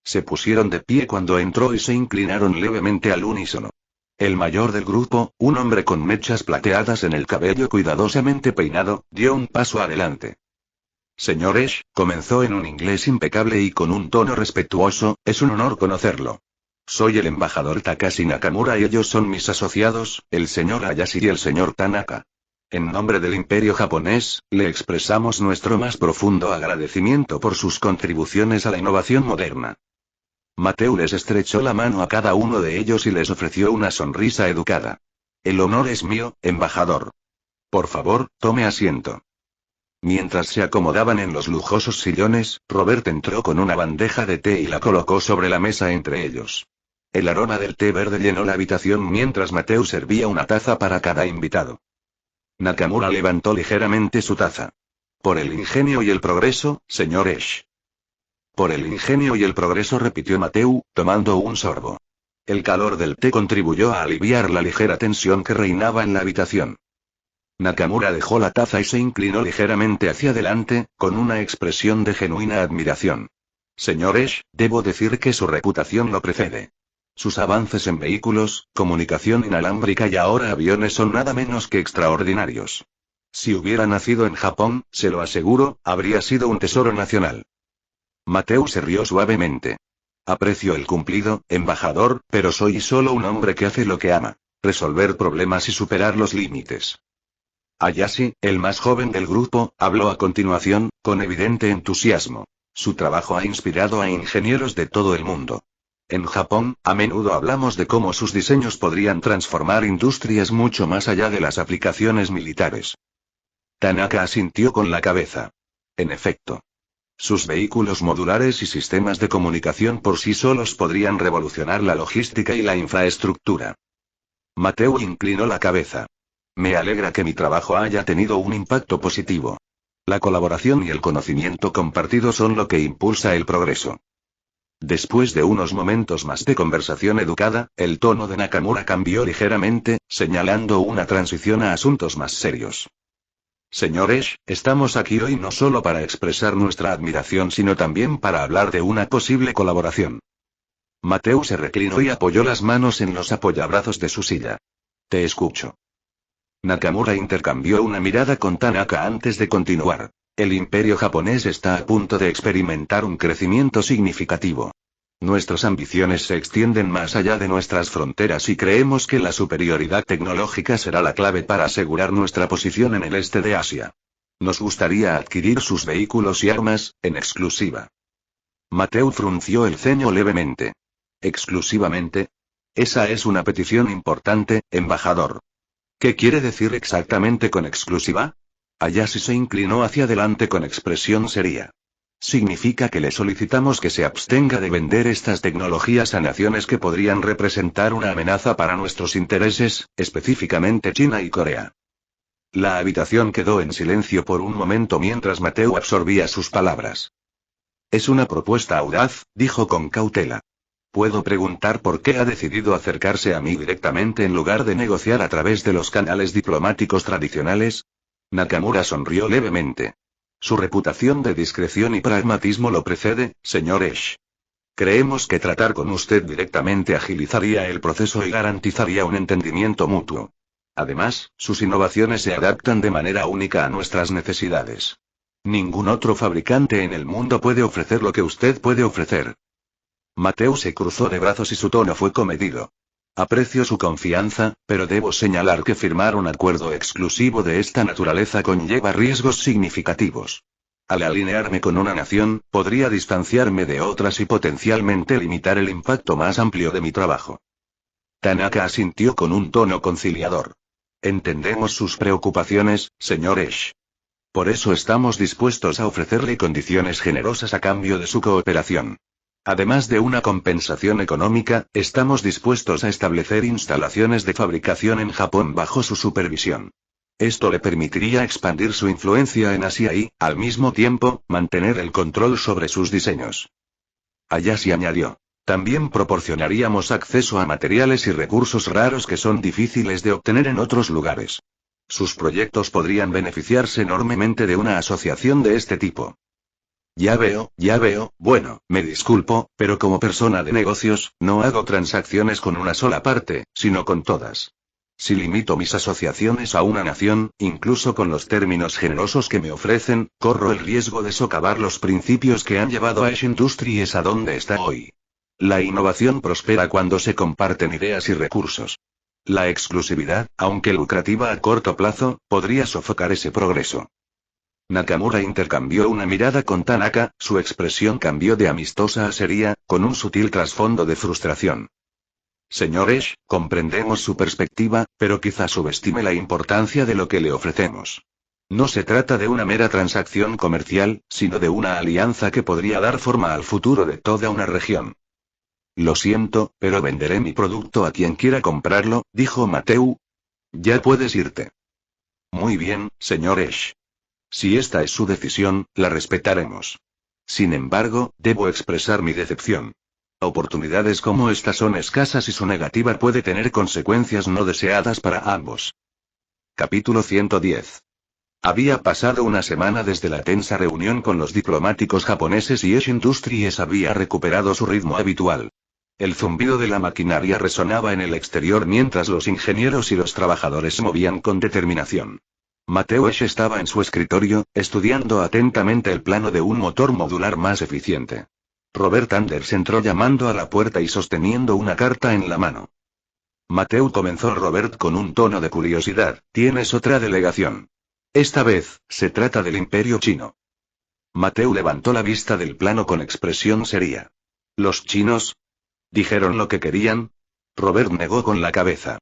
Speaker 1: Se pusieron de pie cuando entró y se inclinaron levemente al unísono. El mayor del grupo, un hombre con mechas plateadas en el cabello cuidadosamente peinado, dio un paso adelante. Señores, comenzó en un inglés impecable y con un tono respetuoso, es un honor conocerlo. Soy el embajador Takashi Nakamura y ellos son mis asociados, el señor Hayashi y el señor Tanaka. En nombre del Imperio japonés, le expresamos nuestro más profundo agradecimiento por sus contribuciones a la innovación moderna. Mateo les estrechó la mano a cada uno de ellos y les ofreció una sonrisa educada. El honor es mío, embajador. Por favor, tome asiento. Mientras se acomodaban en los lujosos sillones, Robert entró con una bandeja de té y la colocó sobre la mesa entre ellos. El aroma del té verde llenó la habitación mientras Mateo servía una taza para cada invitado. Nakamura levantó ligeramente su taza. Por el ingenio y el progreso, señor Esch. Por el ingenio y el progreso, repitió Mateo, tomando un sorbo. El calor del té contribuyó a aliviar la ligera tensión que reinaba en la habitación. Nakamura dejó la taza y se inclinó ligeramente hacia adelante, con una expresión de genuina admiración. Señor Esch, debo decir que su reputación lo precede. Sus avances en vehículos, comunicación inalámbrica y ahora aviones son nada menos que extraordinarios. Si hubiera nacido en Japón, se lo aseguro, habría sido un tesoro nacional. Mateo se rió suavemente. Aprecio el cumplido, embajador, pero soy solo un hombre que hace lo que ama: resolver problemas y superar los límites. Hayashi, el más joven del grupo, habló a continuación, con evidente entusiasmo. Su trabajo ha inspirado a ingenieros de todo el mundo. En Japón, a menudo hablamos de cómo sus diseños podrían transformar industrias mucho más allá de las aplicaciones militares. Tanaka asintió con la cabeza. En efecto. Sus vehículos modulares y sistemas de comunicación por sí solos podrían revolucionar la logística y la infraestructura. Mateo inclinó la cabeza. Me alegra que mi trabajo haya tenido un impacto positivo. La colaboración y el conocimiento compartido son lo que impulsa el progreso. Después de unos momentos más de conversación educada, el tono de Nakamura cambió ligeramente, señalando una transición a asuntos más serios. Señores, estamos aquí hoy no solo para expresar nuestra admiración sino también para hablar de una posible colaboración. Mateo se reclinó y apoyó las manos en los apoyabrazos de su silla. Te escucho. Nakamura intercambió una mirada con Tanaka antes de continuar. El imperio japonés está a punto de experimentar un crecimiento significativo. Nuestras ambiciones se extienden más allá de nuestras fronteras y creemos que la superioridad tecnológica será la clave para asegurar nuestra posición en el este de Asia. Nos gustaría adquirir sus vehículos y armas, en exclusiva. Mateo frunció el ceño levemente. ¿Exclusivamente? Esa es una petición importante, embajador. ¿Qué quiere decir exactamente con exclusiva? Hayashi se inclinó hacia adelante con expresión seria. Significa que le solicitamos que se abstenga de vender estas tecnologías a naciones que podrían representar una amenaza para nuestros intereses, específicamente China y Corea. La habitación quedó en silencio por un momento mientras Mateo absorbía sus palabras. Es una propuesta audaz, dijo con cautela. ¿Puedo preguntar por qué ha decidido acercarse a mí directamente en lugar de negociar a través de los canales diplomáticos tradicionales? Nakamura sonrió levemente. Su reputación de discreción y pragmatismo lo precede, señor Esch. Creemos que tratar con usted directamente agilizaría el proceso y garantizaría un entendimiento mutuo. Además, sus innovaciones se adaptan de manera única a nuestras necesidades. Ningún otro fabricante en el mundo puede ofrecer lo que usted puede ofrecer. Mateo se cruzó de brazos y su tono fue comedido. Aprecio su confianza, pero debo señalar que firmar un acuerdo exclusivo de esta naturaleza conlleva riesgos significativos. Al alinearme con una nación, podría distanciarme de otras y potencialmente limitar el impacto más amplio de mi trabajo. Tanaka asintió con un tono conciliador. Entendemos sus preocupaciones, señor Esch. Por eso estamos dispuestos a ofrecerle condiciones generosas a cambio de su cooperación. Además de una compensación económica, estamos dispuestos a establecer instalaciones de fabricación en Japón bajo su supervisión. Esto le permitiría expandir su influencia en Asia y, al mismo tiempo, mantener el control sobre sus diseños. Hayashi añadió. También proporcionaríamos acceso a materiales y recursos raros que son difíciles de obtener en otros lugares. Sus proyectos podrían beneficiarse enormemente de una asociación de este tipo. Ya veo, bueno, me disculpo, pero como persona de negocios, no hago transacciones con una sola parte, sino con todas. Si limito mis asociaciones a una nación, incluso con los términos generosos que me ofrecen, corro el riesgo de socavar los principios que han llevado a Esch Industries a donde está hoy. La innovación prospera cuando se comparten ideas y recursos. La exclusividad, aunque lucrativa a corto plazo, podría sofocar ese progreso. Nakamura intercambió una mirada con Tanaka, su expresión cambió de amistosa a seria, con un sutil trasfondo de frustración. Señor Esch, comprendemos su perspectiva, pero quizá subestime la importancia de lo que le ofrecemos. No se trata de una mera transacción comercial, sino de una alianza que podría dar forma al futuro de toda una región. Lo siento, pero venderé mi producto a quien quiera comprarlo, dijo Mateu. Ya puedes irte. Muy bien, señor Esch. Si esta es su decisión, la respetaremos. Sin embargo, debo expresar mi decepción. Oportunidades como estas son escasas y su negativa puede tener consecuencias no deseadas para ambos. Capítulo 110. Había pasado una semana desde la tensa reunión con los diplomáticos japoneses y Esch Industries había recuperado su ritmo habitual. El zumbido de la maquinaria resonaba en el exterior mientras los ingenieros y los trabajadores se movían con determinación. Mateo Esch estaba en su escritorio, estudiando atentamente el plano de un motor modular más eficiente. Robert Anders entró llamando a la puerta y sosteniendo una carta en la mano. Mateo, comenzó Robert con un tono de curiosidad, ¿tienes otra delegación? Esta vez, se trata del Imperio Chino. Mateo levantó la vista del plano con expresión seria. ¿Los chinos? ¿Dijeron lo que querían? Robert negó con la cabeza.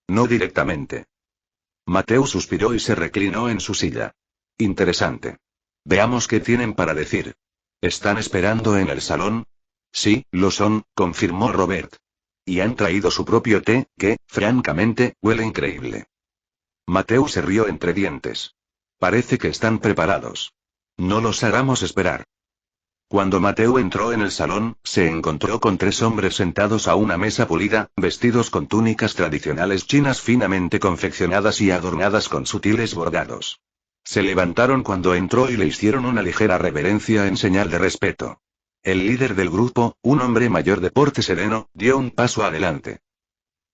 Speaker 1: No directamente. Mateo suspiró y se reclinó en su silla. Interesante. Veamos qué tienen para decir. ¿Están esperando en el salón? Sí, lo son, confirmó Robert. Y han traído su propio té, que, francamente, huele increíble. Mateo se rió entre dientes. Parece que están preparados. No los hagamos esperar. Cuando Mateo entró en el salón, se encontró con 3 hombres sentados a una mesa pulida, vestidos con túnicas tradicionales chinas finamente confeccionadas y adornadas con sutiles bordados. Se levantaron cuando entró y le hicieron una ligera reverencia en señal de respeto. El líder del grupo, un hombre mayor de porte sereno, dio un paso adelante.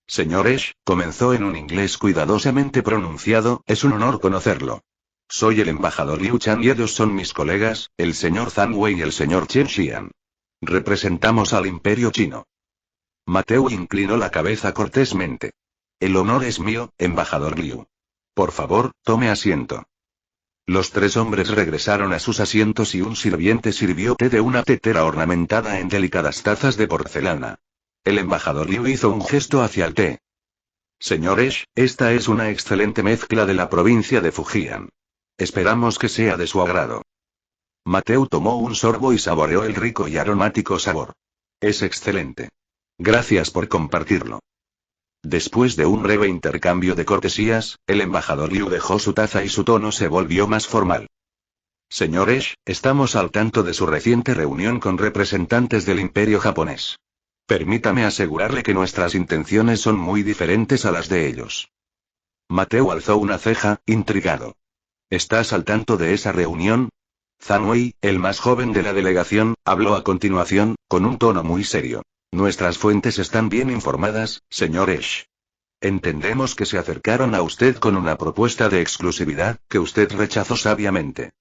Speaker 1: Señor Esch, comenzó en un inglés cuidadosamente pronunciado, es un honor conocerlo. Soy el embajador Liu Chan y ellos son mis colegas, el señor Zhang Wei y el señor Chen Xian. Representamos al Imperio Chino. Mateo inclinó la cabeza cortésmente. El honor es mío, embajador Liu. Por favor, tome asiento. Los 3 hombres regresaron a sus asientos y un sirviente sirvió té de una tetera ornamentada en delicadas tazas de porcelana. El embajador Liu hizo un gesto hacia el té. Señor Esch, esta es una excelente mezcla de la provincia de Fujian. Esperamos que sea de su agrado. Mateo tomó un sorbo y saboreó el rico y aromático sabor. Es excelente. Gracias por compartirlo. Después de un breve intercambio de cortesías, el embajador Liu dejó su taza y su tono se volvió más formal. Señor Esh, estamos al tanto de su reciente reunión con representantes del Imperio japonés. Permítame asegurarle que nuestras intenciones son muy diferentes a las de ellos. Mateo alzó una ceja, intrigado. ¿Estás al tanto de esa reunión? Zhang Wei, el más joven de la delegación, habló a continuación, con un tono muy serio. Nuestras fuentes están bien informadas, señor Esh. Entendemos que se acercaron a usted con una propuesta de exclusividad, que usted rechazó sabiamente.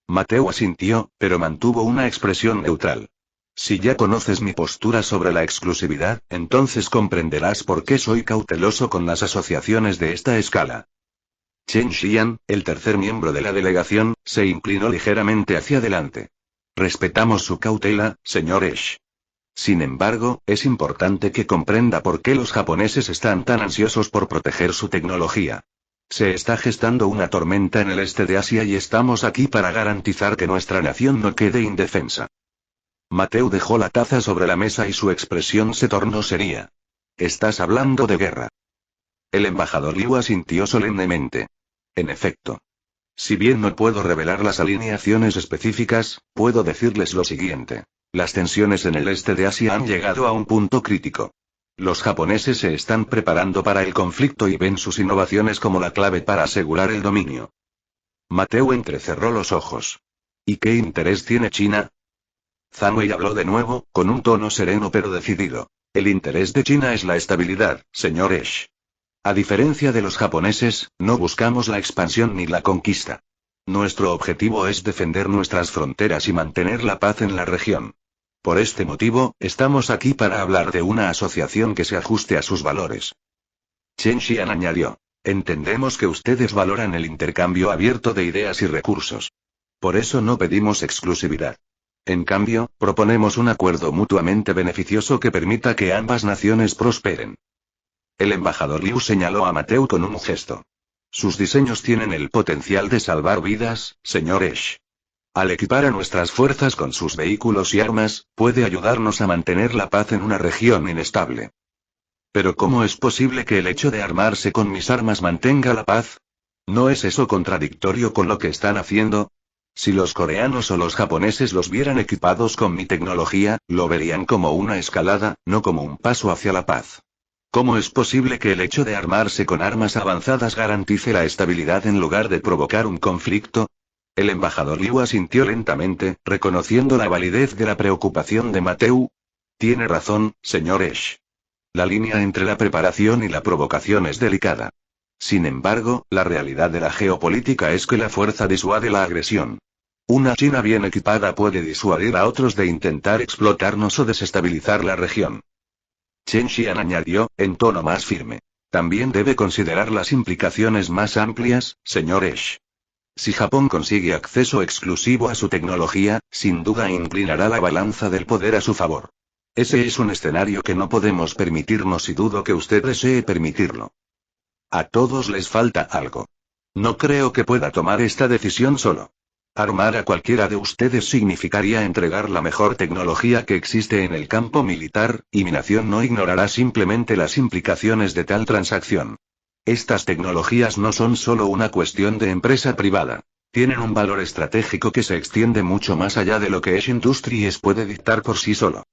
Speaker 1: Mateo asintió, pero mantuvo una expresión neutral. Si ya conoces mi postura sobre la exclusividad, entonces comprenderás por qué soy cauteloso con las asociaciones de esta escala. Chen Xian, el tercer miembro de la delegación, se inclinó ligeramente hacia adelante. Respetamos su cautela, señor Esh. Sin embargo, es importante que comprenda por qué los japoneses están tan ansiosos por proteger su tecnología. Se está gestando una tormenta en el este de Asia y estamos aquí para garantizar que nuestra nación no quede indefensa. Mateo dejó la taza sobre la mesa y su expresión se tornó seria. ¿Estás hablando de guerra? El embajador Liu asintió solemnemente. En efecto. Si bien no puedo revelar las alineaciones específicas, puedo decirles lo siguiente. Las tensiones en el este de Asia han llegado a un punto crítico. Los japoneses se están preparando para el conflicto y ven sus innovaciones como la clave para asegurar el dominio. Mateo entrecerró los ojos. ¿Y qué interés tiene China? Zhang Wei habló de nuevo, con un tono sereno pero decidido. El interés de China es la estabilidad, señor Esh. A diferencia de los japoneses, no buscamos la expansión ni la conquista. Nuestro objetivo es defender nuestras fronteras y mantener la paz en la región. Por este motivo, estamos aquí para hablar de una asociación que se ajuste a sus valores. Chen Xian añadió. Entendemos que ustedes valoran el intercambio abierto de ideas y recursos. Por eso no pedimos exclusividad. En cambio, proponemos un acuerdo mutuamente beneficioso que permita que ambas naciones prosperen. El embajador Liu señaló a Mateo con un gesto. Sus diseños tienen el potencial de salvar vidas, señor Esh. Al equipar a nuestras fuerzas con sus vehículos y armas, puede ayudarnos a mantener la paz en una región inestable. Pero ¿cómo es posible que el hecho de armarse con mis armas mantenga la paz? ¿No es eso contradictorio con lo que están haciendo? Si los coreanos o los japoneses los vieran equipados con mi tecnología, lo verían como una escalada, no como un paso hacia la paz. ¿Cómo es posible que el hecho de armarse con armas avanzadas garantice la estabilidad en lugar de provocar un conflicto? El embajador Liu asintió lentamente, reconociendo la validez de la preocupación de Mateo. Tiene razón, señor Esh. La línea entre la preparación y la provocación es delicada. Sin embargo, la realidad de la geopolítica es que la fuerza disuade la agresión. Una China bien equipada puede disuadir a otros de intentar explotarnos o desestabilizar la región. Chen Xian añadió, en tono más firme. También debe considerar las implicaciones más amplias, señor Esh. Si Japón consigue acceso exclusivo a su tecnología, sin duda inclinará la balanza del poder a su favor. Ese es un escenario que no podemos permitirnos y dudo que usted desee permitirlo. A todos les falta algo. No creo que pueda tomar esta decisión solo. Armar a cualquiera de ustedes significaría entregar la mejor tecnología que existe en el campo militar, y mi nación no ignorará simplemente las implicaciones de tal transacción. Estas tecnologías no son solo una cuestión de empresa privada. Tienen un valor estratégico que se extiende mucho más allá de lo que Esh Industries puede dictar por sí solo.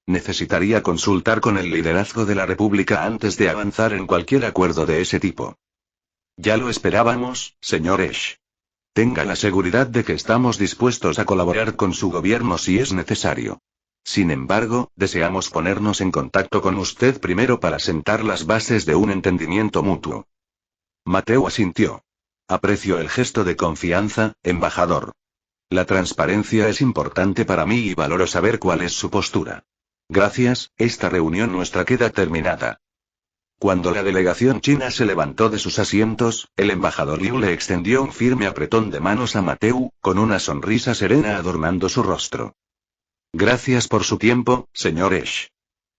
Speaker 1: Necesitaría consultar con el liderazgo de la República antes de avanzar en cualquier acuerdo de ese tipo. Ya lo esperábamos, señor Esh. Tenga la seguridad de que estamos dispuestos a colaborar con su gobierno si es necesario. Sin embargo, deseamos ponernos en contacto con usted primero para sentar las bases de un entendimiento mutuo. Mateo asintió. Aprecio el gesto de confianza, embajador. La transparencia es importante para mí y valoro saber cuál es su postura. Gracias, esta reunión nuestra queda terminada. Cuando la delegación china se levantó de sus asientos, el embajador Liu le extendió un firme apretón de manos a Mateo, con una sonrisa serena adornando su rostro. Gracias por su tiempo, señor Esh.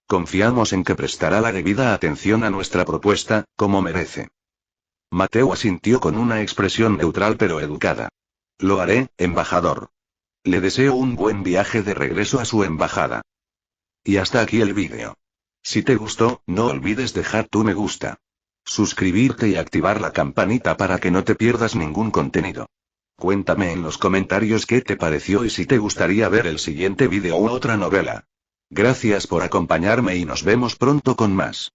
Speaker 1: Confiamos en que prestará la debida atención a nuestra propuesta, como merece. Mateo asintió con una expresión neutral pero educada. Lo haré, embajador. Le deseo un buen viaje de regreso a su embajada. Y hasta aquí el vídeo. Si te gustó, no olvides dejar tu me gusta, suscribirte y activar la campanita para que no te pierdas ningún contenido. Cuéntame en los comentarios qué te pareció y si te gustaría ver el siguiente vídeo u otra novela. Gracias por acompañarme y nos vemos pronto con más.